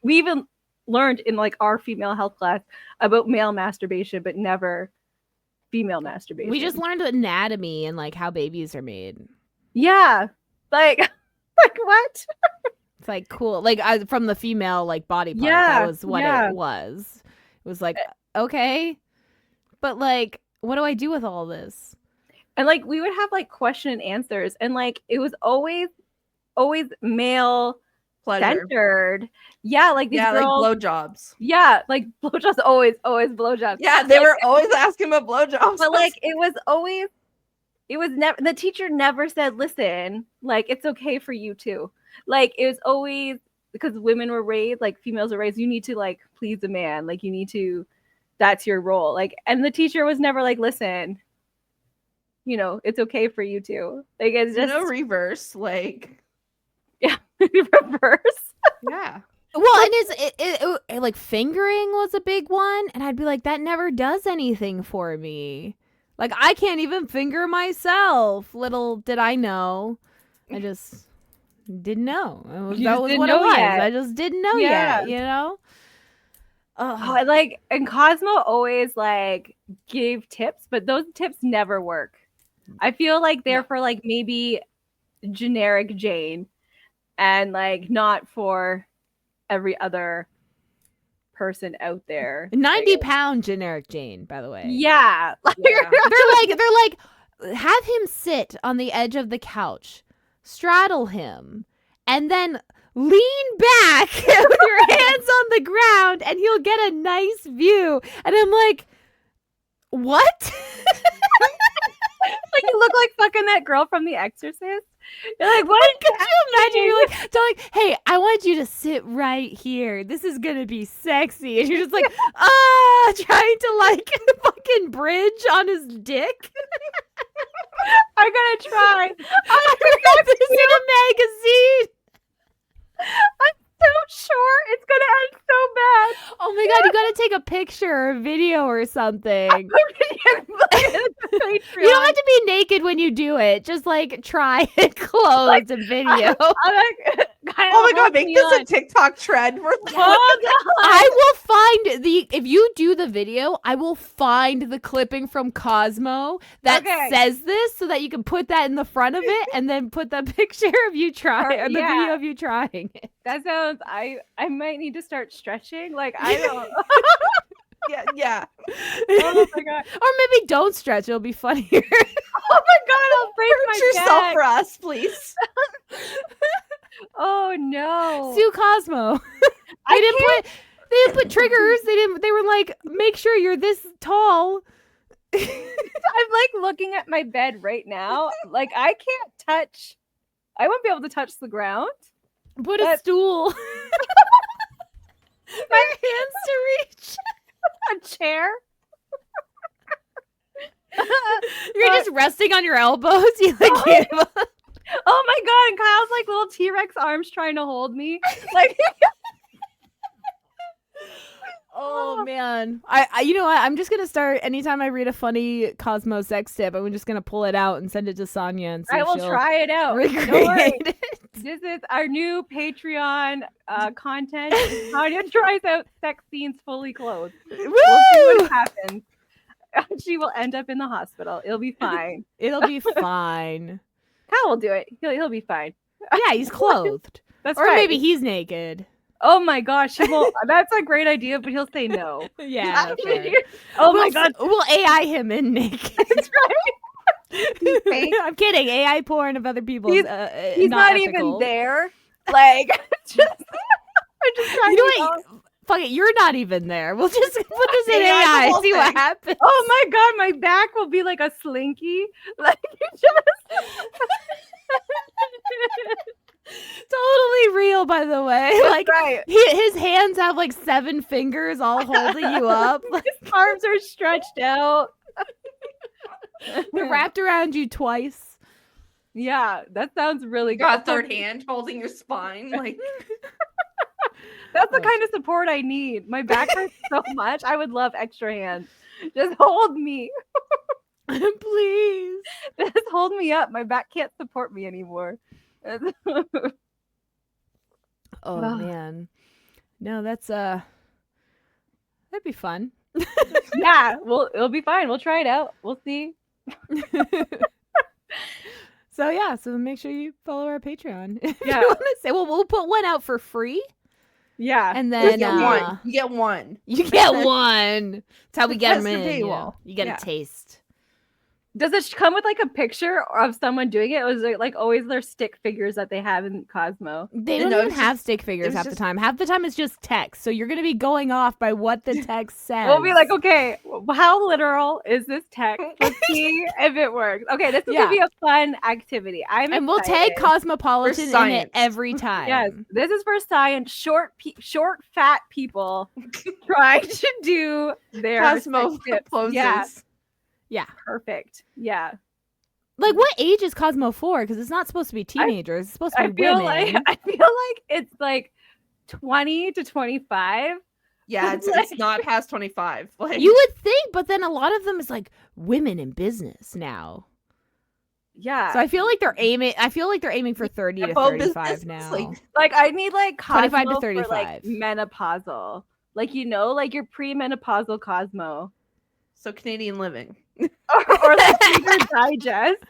we even learned in like our female health class about male masturbation, but never female masturbation. We just learned anatomy and like how babies are made. Yeah. Like what? It's like cool. Like from the female like body part. Yeah, that was what it was. It was like, okay. But like, what do I do with all this? And like we would have like question and answers, and like it was always male centered. Yeah, like these girls, like blowjobs. Yeah, like blowjobs, always blowjobs. Yeah, they were always asking about blowjobs. But like it was never, the teacher never said, listen, like it's okay for you too. Like it was always because women were raised, like females were raised, you need to like please a man, like you need to, that's your role. Like, and the teacher was never like, listen, you know, it's okay for you too. Like it's just no reverse, like reverse. Yeah. Well, and it like fingering was a big one, and I'd be like, that never does anything for me. Like I can't even finger myself. Little did I know. I just didn't know. That was what it was. I just didn't know yet, you know? Oh, like, and Cosmo always like gave tips, but those tips never work. I feel like they're for like maybe generic Jane and like not for every other person out there. 90-pound generic Jane, by the way. Yeah. They're like, have him sit on the edge of the couch, straddle him, and then lean back with your hands on the ground, and he'll get a nice view. And I'm like, what? Like you look like fucking that girl from The Exorcist. You're like, what? Could you imagine? You're like, telling, hey, I want you to sit right here. This is gonna be sexy, and you're just like, trying to like fucking bridge on his dick. I'm gonna try. I read this in a magazine. I'm so sure it's gonna end so bad. Oh my god, you gotta take a picture or a video or something. You don't have to be naked when you do it. Just like try it clothes and video. Oh my god, make this a TikTok trend. I will find if you do the video, I will find the clipping from Cosmo that says this so that you can put that in the front of it and then put the picture of you trying or the video of you trying it. That sounds I might need to start stretching. Like I don't Yeah. Oh my god. Or maybe don't stretch, it'll be funnier. Oh my god, I'll break my yourself neck. for us, please. Oh no. Sue Cosmo. They didn't put triggers. They were like, make sure you're this tall. I'm like looking at my bed right now. Like I won't be able to touch the ground. Put a stool. My hands to reach. A chair. You're just resting on your elbows. You like can't. Oh my god! And Kyle's like little T-Rex arms trying to hold me. Like, oh man, I you know what? I'm just gonna start. Anytime I read a funny Cosmo sex tip, I'm just gonna pull it out and send it to Sonia and see I if will she'll try it out. recreate Don't worry. it. This is our new Patreon content. Sonia tries out sex scenes fully clothed. Woo! We'll see what happens. She will end up in the hospital. It'll be fine. It'll be fine. Kyle will do it. He'll be fine. Yeah, he's clothed. That's or right. maybe he's naked. Oh my gosh, he won't. That's a great idea, but he'll say no. Yeah. Sure. Oh my god, we'll AI him in naked. that's right. Fake. I'm kidding. AI porn of other people. He's not ethical. even there. Like, I'm just trying You know to. what? Fuck it. You're not even there. We'll just put this in AI AI. the whole See what thing. happens. Oh my god, my back will be like a slinky. Like, just. Totally real, by the way. Like right. his hands have like 7 fingers all holding you up. His arms are stretched out. They're wrapped around you twice. Yeah, that sounds really good. Got third hand holding your spine. Like, That's the kind of support I need. My back hurts so much. I would love extra hands. Just hold me. Please. Just hold me up. My back can't support me anymore. Oh man. No, that's that'd be fun. Yeah, it'll be fine. We'll try it out. We'll see. So make sure you follow our Patreon. If Yeah. you want to say, well, we'll put one out for free, Yeah. and you then get one. You get one. You get one. That's how we get them That's in. the You know? paywall. You get Yeah. a taste. Does it come with like a picture of someone doing it? Or is it like always their stick figures that they have in Cosmo? They No, don't no, even it's have just- stick figures was half the just- time. Half the time it's just text. So you're gonna be going off by what the text says. We'll be like, okay, how literal is this text? Let's see if it works. Okay, this is gonna be a fun activity. and we'll tag excited. Cosmopolitan in it science. every time. Yes, this is for science. Short, fat people trying to do their Cosmo sex tips. poses. Yeah, perfect. Yeah, Like, what age is Cosmo for? Because it's not supposed to be teenagers. It's supposed to I be feel women. like it's like 20 to 25. Yeah, it's not past 25. Like, You would think, but then a lot of them is like women in business now. Yeah, So I feel like they're aiming for 30 to Info 35 business, now. like- I need like 25 to Cosmo for, like 35. menopausal, like like your premenopausal Cosmo, So Canadian Living. or like Reader Digest.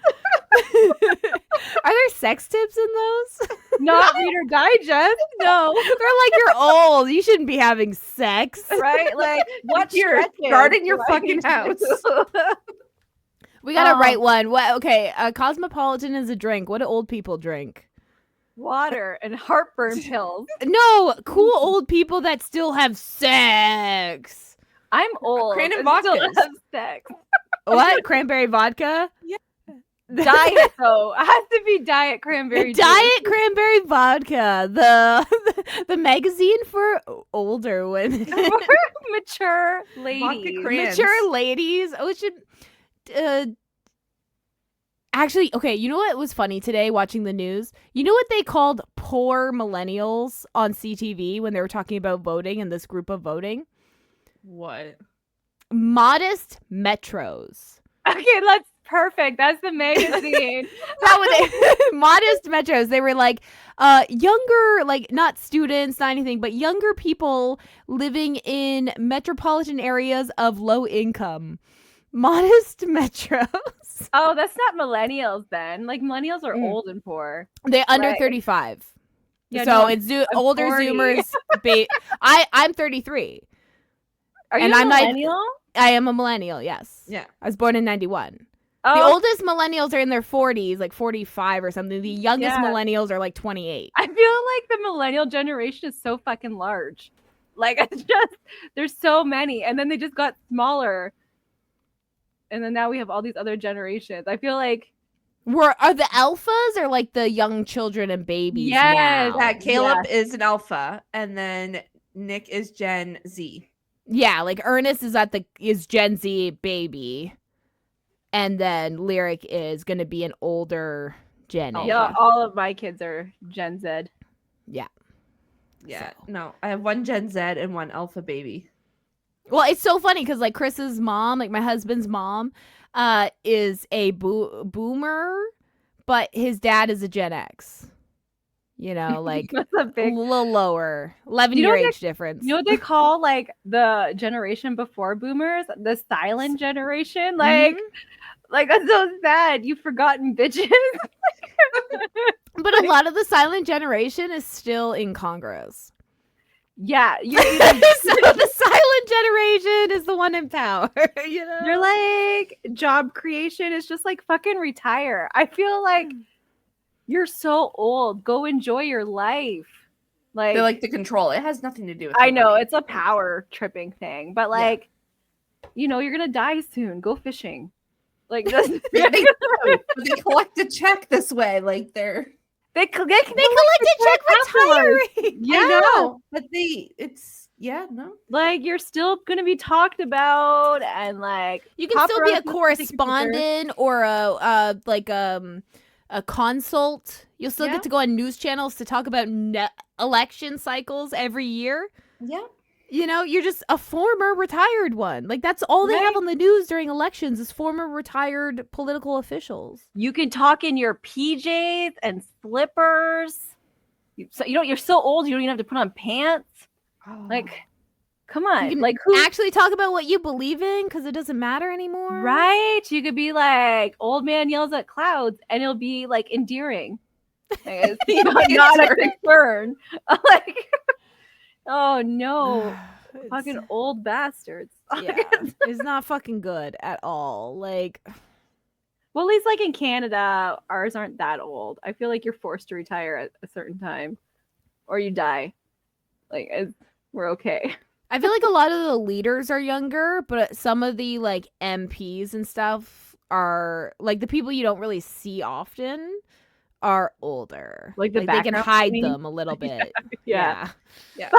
Are there sex tips in those? Not Reader Digest. No, They're like, you're old. You shouldn't be having sex. right? Like what You're guarding your fucking house. We gotta write one. What? Okay, Cosmopolitan is a drink. What do old people drink? Water and heartburn pills. No, cool old people that still have sex. I'm old. Cran and and still vodkas. have sex. What? Cranberry vodka? Diet though. It has to be diet cranberry. Diet cranberry vodka. The magazine for older women. juice. Mature ladies. Vodka crayons. Mature ladies. Oh, it should. Actually, okay. You know what was funny today watching the news? You know what they called poor millennials on CTV when they were talking about voting and this group of voting? What? Modest metros. Okay, that's perfect. That's the magazine. That was modest metros. They were like younger, like not students, not anything, but younger people living in metropolitan areas of low income. Modest metros. Oh, that's not millennials then. Like millennials are Mm. old and poor. They're under Right. 35. Yeah, so no, it's I'm older 40. Zoomers. I'm 33. Are you And a I'm like- millennial? I am a millennial. Yes. Yeah. I was born in 91. Oh, The oldest millennials are in their 40s, like 45 or something. The youngest Yeah. millennials are like 28. I feel like the millennial generation is so fucking large. Like it's just there's so many, and then they just got smaller. and then now we have all these other generations. I feel like Are the alphas or like the young children and babies? Yes. now? Yeah, Caleb is an alpha, and then Nick is Gen Z. Yeah, like Ernest is Gen Z baby, and then Lyric is gonna be an older Gen A. Yeah, all of my kids are Gen Z. Yeah. Yeah. So. No, I have one Gen Z and one alpha baby. Well, it's so funny because like Chris's mom, like my husband's mom, is a boomer, but his dad is a Gen X. You know, like That's a big, little lower, 11-year age difference. You know what they call like the generation before boomers, the silent generation? Mm-hmm. Like that's so sad. You've forgotten bitches. But a lot of the silent generation is still in Congress. Yeah, you're So the silent generation is the one in power. You know, They're like job creation is just like fucking retire. I feel like you're so old. Go enjoy your life. Like They like to control. It has nothing to do with. I know money. it's a power tripping thing, but like, you know, you're gonna die soon. Go fishing. Like just, they collect a check this way. Like they collect a check retiring. Yeah, I know, but like you're still gonna be talked about, and like you can still be a correspondent or a consult. You'll still get to go on news channels to talk about election cycles every year. Yeah. You know, you're just a former retired one. Like that's all they have on the news during elections is former retired political officials. You can talk in your PJs and slippers. You're so old you don't even have to put on pants. Like, come on. You can like actually talk about what you believe in because it doesn't matter anymore. Right? You could be like, old man yells at clouds, and it'll be like endearing. Like, it's not a concern. Like, oh no. Fucking old bastards. Yeah. It's not fucking good at all. Like, well, at least like in Canada, ours aren't that old. I feel like you're forced to retire at a certain time or you die. Like, we're okay. I feel like a lot of the leaders are younger, but some of the like MPs and stuff are like the people you don't really see often are older. Like the they can hide them a little bit. Yeah. Yeah.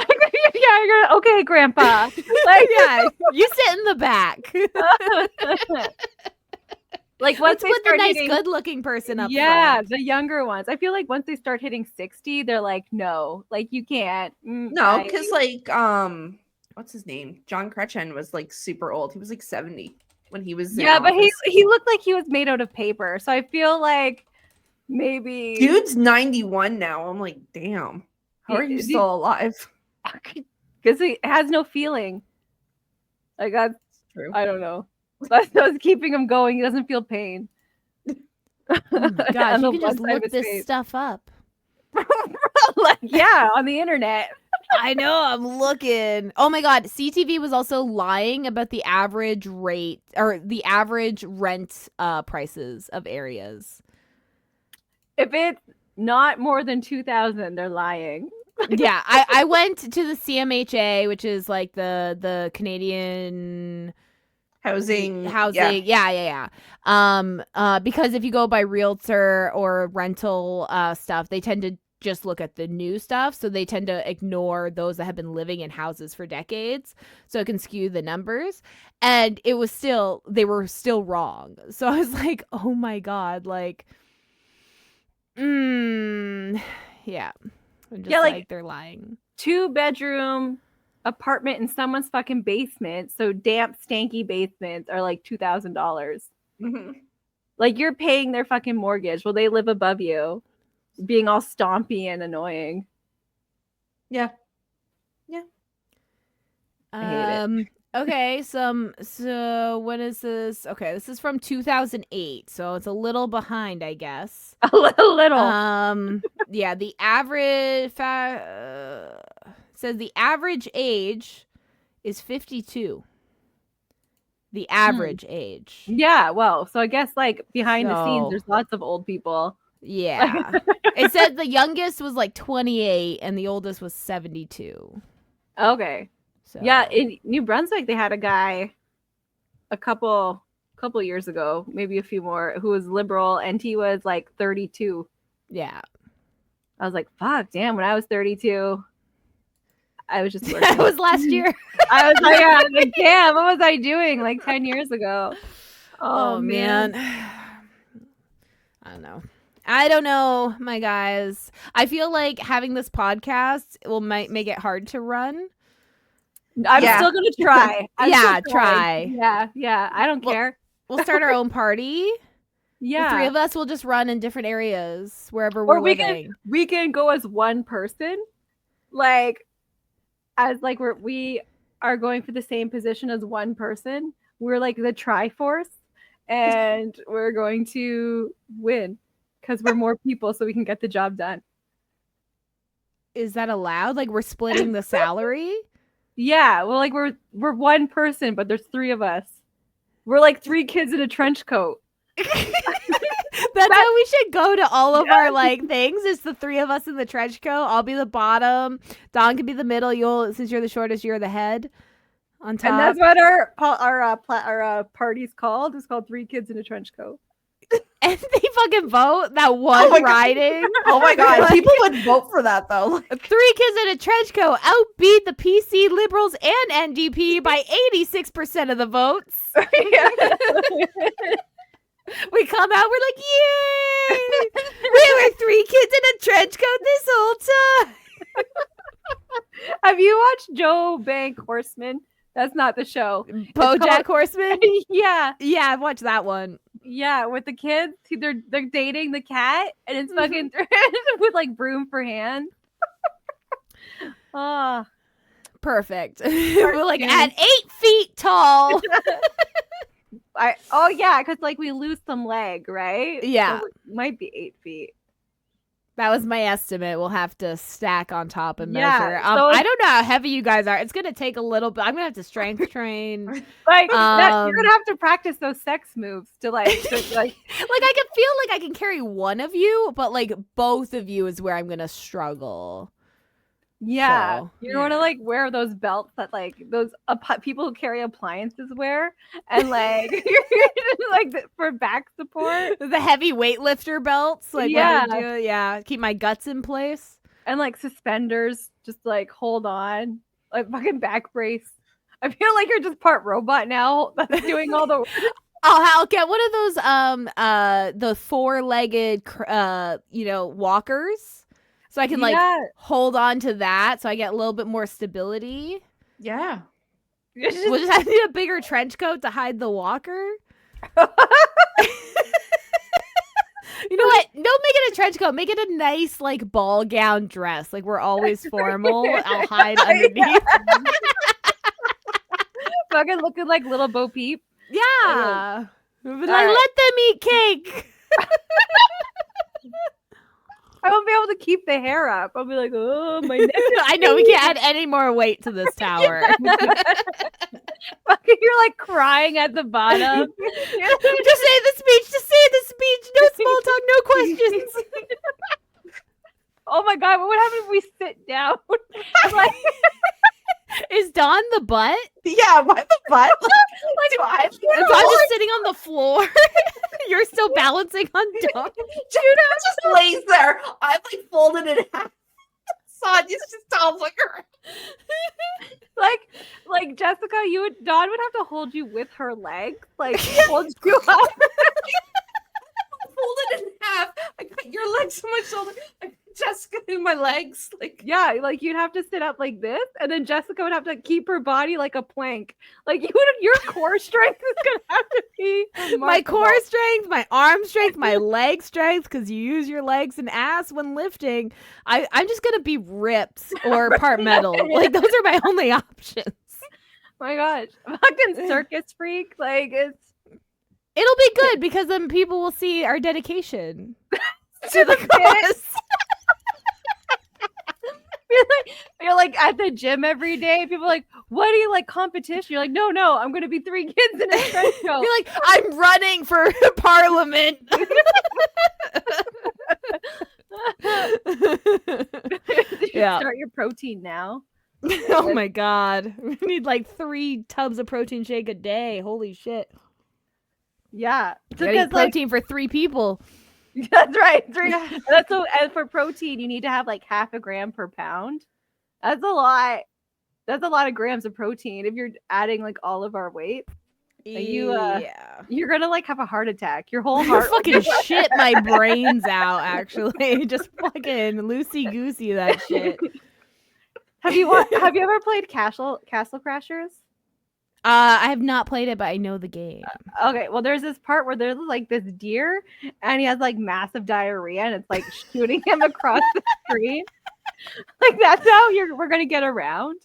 You're okay, Grandpa. Like, yeah, you sit in the back. Like once let's put the nice, good-looking person up. Yeah, the younger ones. I feel like once they start hitting 60, they're like, no, like you can't. No, because like what's his name? John Kretchen was like super old. He was like 70 when he was. Yeah, but he looked like he was made out of paper. So I feel like maybe dude's 91 now. I'm like, damn, how are you still alive? Because he has no feeling. Like that's true. I don't know. That's what's keeping him going. He doesn't feel pain. Oh my gosh, you can just look this stuff up. Like, yeah, on the internet. I know, I'm looking. Oh my god, CTV was also lying about the average rate or the average rent prices of areas. If it's not more than 2,000, they're lying. Yeah, I went to the CMHA, which is like the Canadian housing. Yeah. Because if you go by realtor or rental stuff, they tend to just look at the new stuff, so they tend to ignore those that have been living in houses for decades, so it can skew the numbers. And they were still wrong. So I was like, oh my god, like yeah. I'm just like they're lying. 2-bedroom apartment in someone's fucking basement, so damp, stanky basements are like $2,000. Mm-hmm. Like you're paying their fucking mortgage. Will they live above you, being all stompy and annoying? Yeah. I hate it. Okay, so when is this? Okay, this is from 2008, so it's a little behind, I guess. A little. Yeah, the average says the average age is 52. The average age. Yeah, well, so I guess like behind the scenes, there's lots of old people. Yeah. It said the youngest was like 28 and the oldest was 72. Okay. So. Yeah, in New Brunswick, they had a guy a couple couple years ago, maybe a few more, who was liberal, and he was like 32. Yeah. I was like, fuck, damn, when I was 32, I was just working. That was last year. I was like, yeah, like, damn, what was I doing like 10 years ago? Oh man. I don't know, my guys. I feel like having this podcast might make it hard to run. I'm still gonna try. Try. Yeah. I don't care. We'll start our own party. Yeah. The three of us will just run in different areas wherever we're living. We can go as one person, like as like we are going for the same position as one person. We're like the Triforce, and we're going to win because we're more people, so we can get the job done. Is that allowed? Like we're splitting the salary? Yeah, well, like we're one person, but there's three of us. We're like three kids in a trench coat. That's how we should go to all of our like things. It's the three of us in the trench coat. I'll be the bottom. Don can be the middle. Since you're the shortest, you're the head on top. And that's what our party's called. It's called Three Kids in a Trench Coat. And they fucking vote that one riding. Oh my god, people would vote for that though. Three Kids in a Trench Coat outbeat the PC, Liberals, and NDP by 86% of the votes. We come out, we're like, yay! We were three kids in a trench coat this whole time. Have you watched Joe Bank Horseman? That's not the show. BoJack Horseman? Yeah. Yeah, I've watched that one. Yeah, with the kids. They're dating the cat, and it's fucking with like broom for hands. Perfect. We're like at 8 feet tall. Because like we lose some leg, right? Yeah. So it might be 8 feet. That was my estimate. We'll have to stack on top and measure. So I don't know how heavy you guys are. It's gonna take a little bit. I'm gonna have to strength train. Like you're gonna have to practice those sex moves to like like I can feel like I can carry one of you, but like both of you is where I'm gonna struggle. Yeah, so, you want to like wear those belts that like those people who carry appliances wear, and like like for back support, the heavy weightlifter belts. Like keep my guts in place, and like suspenders, just like hold on, like fucking back brace. I feel like you're just part robot now that's doing all the. I'll get one of those the 4-legged walkers. So I can like hold on to that so I get a little bit more stability. Yeah. We'll just have to need a bigger trench coat to hide the walker. You know what? Don't make it a trench coat. Make it a nice like ball gown dress. Like we're always formal. I'll hide underneath. Fucking looking like little Bo Peep. Yeah. Let them eat cake. I won't be able to keep the hair up. I'll be like, oh, my neck. I know we can't add any more weight to this tower. You're like crying at the bottom. Just say the speech. Just say the speech. No small talk. No questions. Oh my god! What would happen if we sit down? Like, is Dawn the butt? Yeah, why the butt? I'm just sitting on the floor. You're still balancing on Dawn. Juno just lays there. I'm like folded in half. Sonia's just tumbling her. like Jessica, Dawn would have to hold you with her legs, like hold you up. Folded in half. I got your legs on my shoulder. I got Jessica in my legs. Like like you'd have to sit up like this, and then Jessica would have to keep her body like a plank. Like your core strength is gonna have to be remarkable. My core strength, my arm strength, my leg strength, because you use your legs and ass when lifting. I'm just gonna be ripped or part metal. Like those are my only options. My gosh, fucking circus freak. Like it'll be good because then people will see our dedication to the cause. You're like at the gym every day. People are like, what do you like, competition? You're like, no, I'm gonna be 3 kids in a trench coat. You're like, I'm running for parliament. Did you start your protein now? Oh my god. We need like 3 tubs of protein shake a day. Holy shit. Yeah. Gotta eat protein for 3 people. That's right. That's so. And for protein, you need to have like 0.5 gram per pound. That's a lot. That's a lot of grams of protein. If you're adding like all of our weight, you're gonna like have a heart attack. Your whole heart fucking shit my brains out. Actually, just fucking loosey goosey that shit. Have you ever played Castle Crashers? I have not played it, but I know the game. Okay, well, there's this part where there's like this deer, and he has like massive diarrhea, and it's like shooting him across the screen. Like that's how we're gonna get around.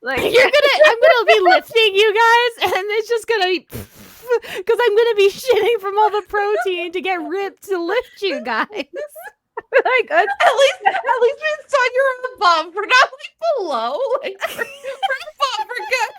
Like I'm gonna be lifting you guys, and it's just gonna be because I'm gonna be shitting from all the protein to get ripped to lift you guys. Like at least we saw you're above. We're not like below. Like we're above. We're good.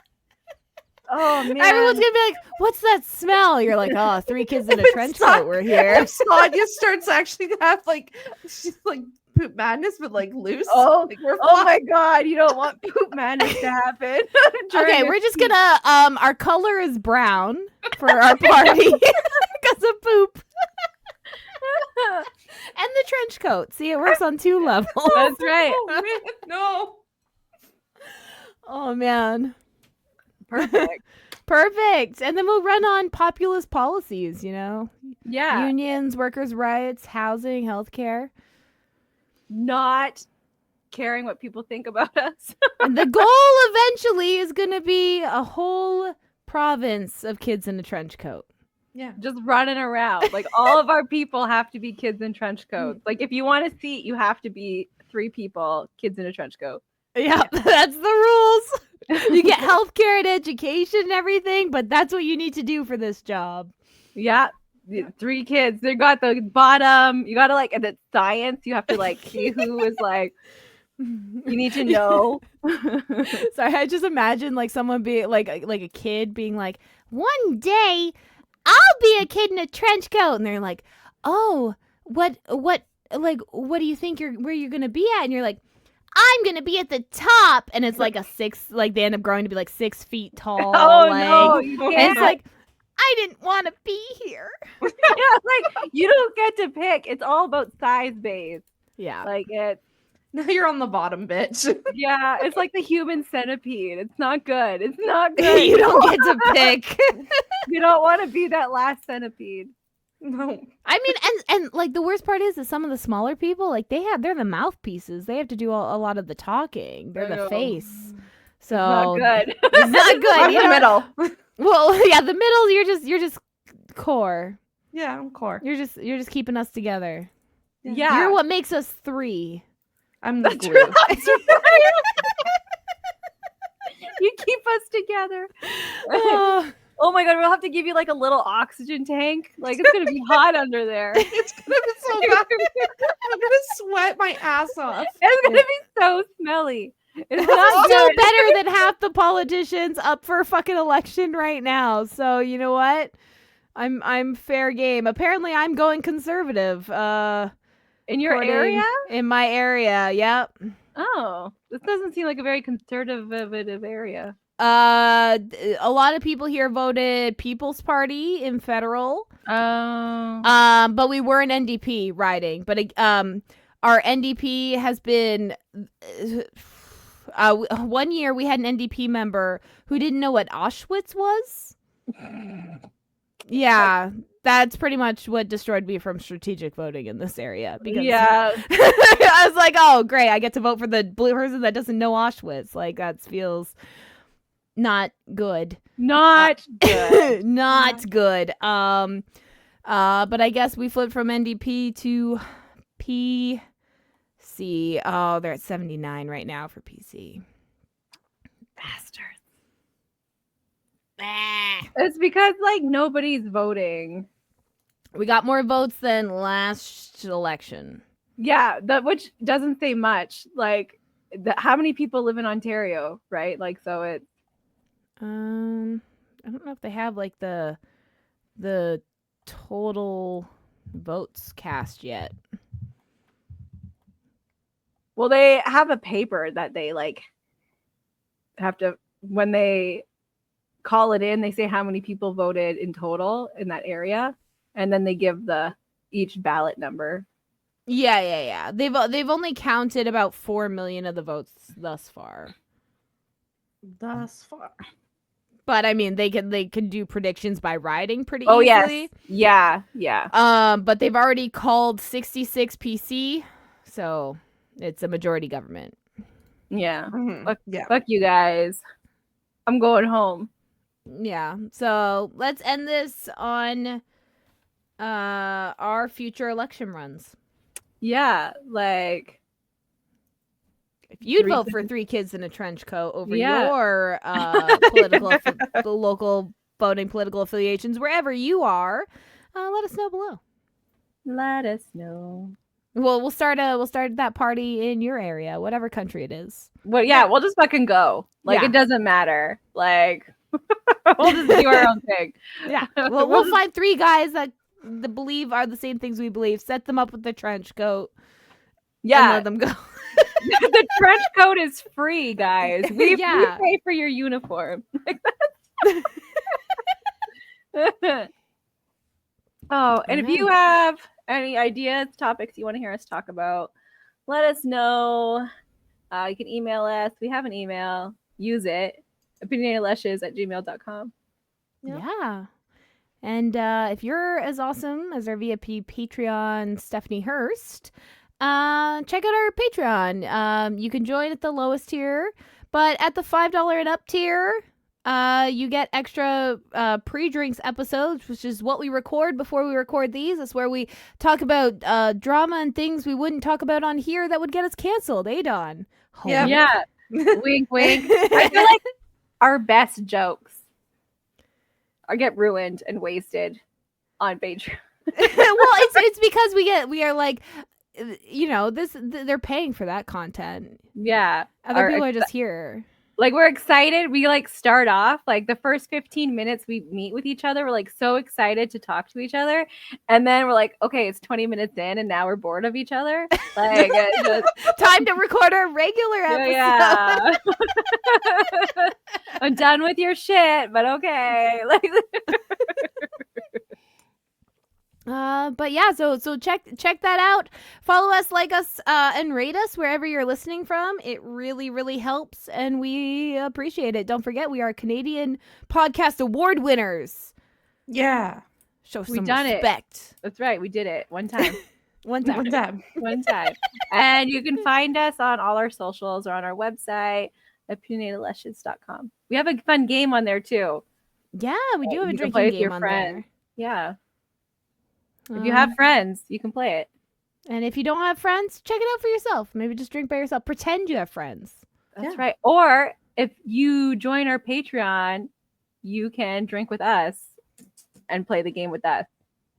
Oh man! Everyone's gonna be like, "What's that smell?" You're like, "Oh, 3 kids in a trench coat were here." If Sonya starts actually to have like she's like poop madness, but like loose. Oh, like, we're oh my god! You don't want poop madness to happen. Okay, we're just gonna our color is brown for our party because of poop. And the trench coat. See, it works on 2 levels. That's right. No. Oh man. Perfect. And then we'll run on populist policies, you know? Yeah. Unions, workers' rights, housing, healthcare. Not caring what people think about us. And the goal eventually is going to be a whole province of kids in a trench coat. Yeah. Just running around. Like all of our people have to be kids in trench coats. Like if you want a seat, you have to be 3 people, kids in a trench coat. Yeah, that's the rules. You get healthcare and education and everything, but that's what you need to do for this job. Yeah. 3 kids. They got the bottom. You got to like, and it's science. You have to like see who is like, you need to know. Sorry, I just imagine like someone being like a kid being like, one day I'll be a kid in a trench coat. And they're like, oh, what do you think where you're going to be at? And you're like, I'm going to be at the top. And it's like they end up growing to be like 6 feet tall. Oh, no, you can't. And it's like, I didn't want to be here. Yeah, like you don't get to pick. It's all about size base. Yeah. Like it. Now you're on the bottom, bitch. Yeah, it's like the human centipede. It's not good. It's not good. You don't get to pick. You don't want to be that last centipede. No. I mean, and like the worst part is that some of the smaller people, like they're the mouthpieces. They have to do a lot of the talking. They're the face. So Not good. It's not good. I'm You in the know? middle. Well, yeah, the middle. You're just core. Yeah, I'm core. You're just keeping us together. Yeah. You're what makes us 3. I'm the That's glue. right. You keep us together. Oh my god, we'll have to give you like a little oxygen tank. Like it's gonna be hot under there. It's gonna be so bad. I'm gonna sweat my ass off. It's gonna be so smelly. It's Not not still good. better than half the politicians up for a fucking election right now. So you know what? I'm fair game. Apparently, I'm going conservative. In your according- area? In my area, yep. Oh, this doesn't seem like a very conservative area. A lot of people here voted People's Party in federal. Oh. But we were an NDP riding. But our NDP has been. 1 year we had an NDP member who didn't know what Auschwitz was. Yeah, that's pretty much what destroyed me from strategic voting in this area. Because Yeah. I was like, oh, great, I get to vote for the blue person that doesn't know Auschwitz. Like, that feels not good. Not good. Not good. But I guess we flipped from NDP to PC. Oh, they're at 79 right now for PC. Bastards. It's because like nobody's voting. We got more votes than last election. Yeah, which doesn't say much. Like, how many people live in Ontario, right? Like, so it. I don't know if they have like the total votes cast yet. Well, they have a paper that they like have to when they call it in. They say how many people voted in total in that area, and then they give each ballot number. Yeah. They've only counted about 4 million of the votes thus far. But I mean, they can do predictions by writing pretty easily. Yes. Yeah. But they've already called 66 PC, so it's a majority government. Yeah. Mm-hmm. Fuck you guys. I'm going home. Yeah. So let's end this on our future election runs. Yeah, like if you'd vote for 3 kids in a trench coat over Yeah. your the local voting political affiliations wherever you are, let us know below. Let us know. Well, we'll start that party in your area, whatever country it is. Well, yeah, we'll just fucking go. Like Yeah. it doesn't matter. Like we'll just do our own thing. Yeah. Well, we'll find 3 guys that believe are the same things we believe. Set them up with the trench coat. And Yeah, let them go. the trench coat is free, guys. We Yeah. pay for your uniform. Oh, and if you have any ideas, topics you want to hear us talk about, let us know. You can email us. We have an email. Use it. opinionatedlushes@gmail.com. Yep. Yeah. And if you're as awesome as our VIP Patreon, Stephanie Hurst, check out our Patreon. You can join at the lowest tier, but at the $5 and up tier, you get extra pre-drinks episodes, which is what we record before we record these. That's where we talk about drama and things we wouldn't talk about on here that would get us canceled. Don? Yeah. Wink, wink. I feel like our best jokes get ruined and wasted on Patreon. Well, it's because we are like, they're paying for that content. Yeah. Other people are just here. Like we're excited. We like start off like the first 15 minutes we meet with each other. We're like so excited to talk to each other. And then we're like, okay, it's 20 minutes in and now we're bored of each other. Like it's just, time to record our regular episode. yeah. I'm done with your shit, but okay. Like but yeah, so check that out. Follow us, like us, and rate us wherever you're listening from. It really, really helps, and we appreciate it. Don't forget, we are Canadian Podcast Award winners. Yeah. Show We some done it. respect. that's right. We did it one time. One time. One time. And you can find us on all our socials or on our website, opinionatedlushes.com. We have a fun game on there too. Yeah, we do have a You can play drinking with game your on friend. Yeah. there. If you have friends, you can play it. And if you don't have friends, check it out for yourself. Maybe just drink by yourself. Pretend you have friends. That's Yeah. right. Or if you join our Patreon, you can drink with us and play the game with us.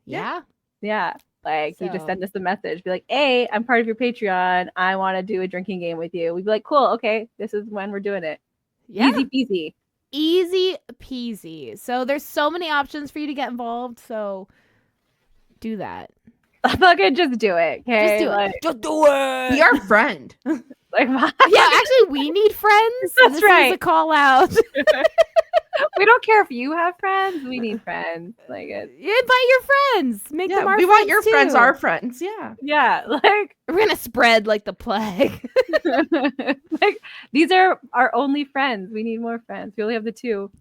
Yeah. Yeah. Like you just So- send us a message, be like, hey, I'm part of your Patreon. I want to do a drinking game with you. We'd be like, cool, okay, this is when we're doing it. Yeah. Easy peasy. Easy peasy. So there's so many options for you to get involved. So do that. Fucking just do it. Okay. Just do Like, it. Just do it. Be our friend. like Yeah, actually, we need friends. That's This right. is a call out. we don't care if you have friends. We need friends. Like it. You invite your friends. Make them Yeah, our we friends want your too. friends our friends. Yeah. Yeah. Like We're gonna spread like the plague. like these are our only friends. We need more friends. We only have the 2.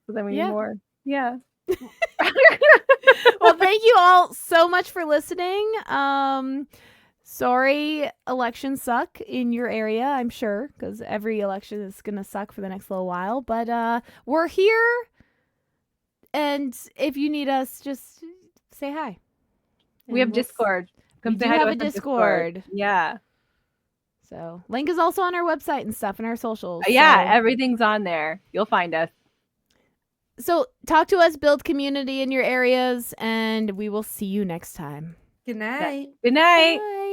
So then we Yeah. need more. Yeah. Well, thank you all so much for listening. Sorry, elections suck in your area, I'm sure, because every election is gonna suck for the next little while. But we're here, and if you need us, just say hi. We have And we'll s- Discord. We Come do say hi to have a us on Discord. Yeah. So link is also on our website and stuff and our socials. Yeah, so- everything's on there. You'll find us. So talk to us, build community in your areas, and we will see you next time. Good night. Good night. Bye.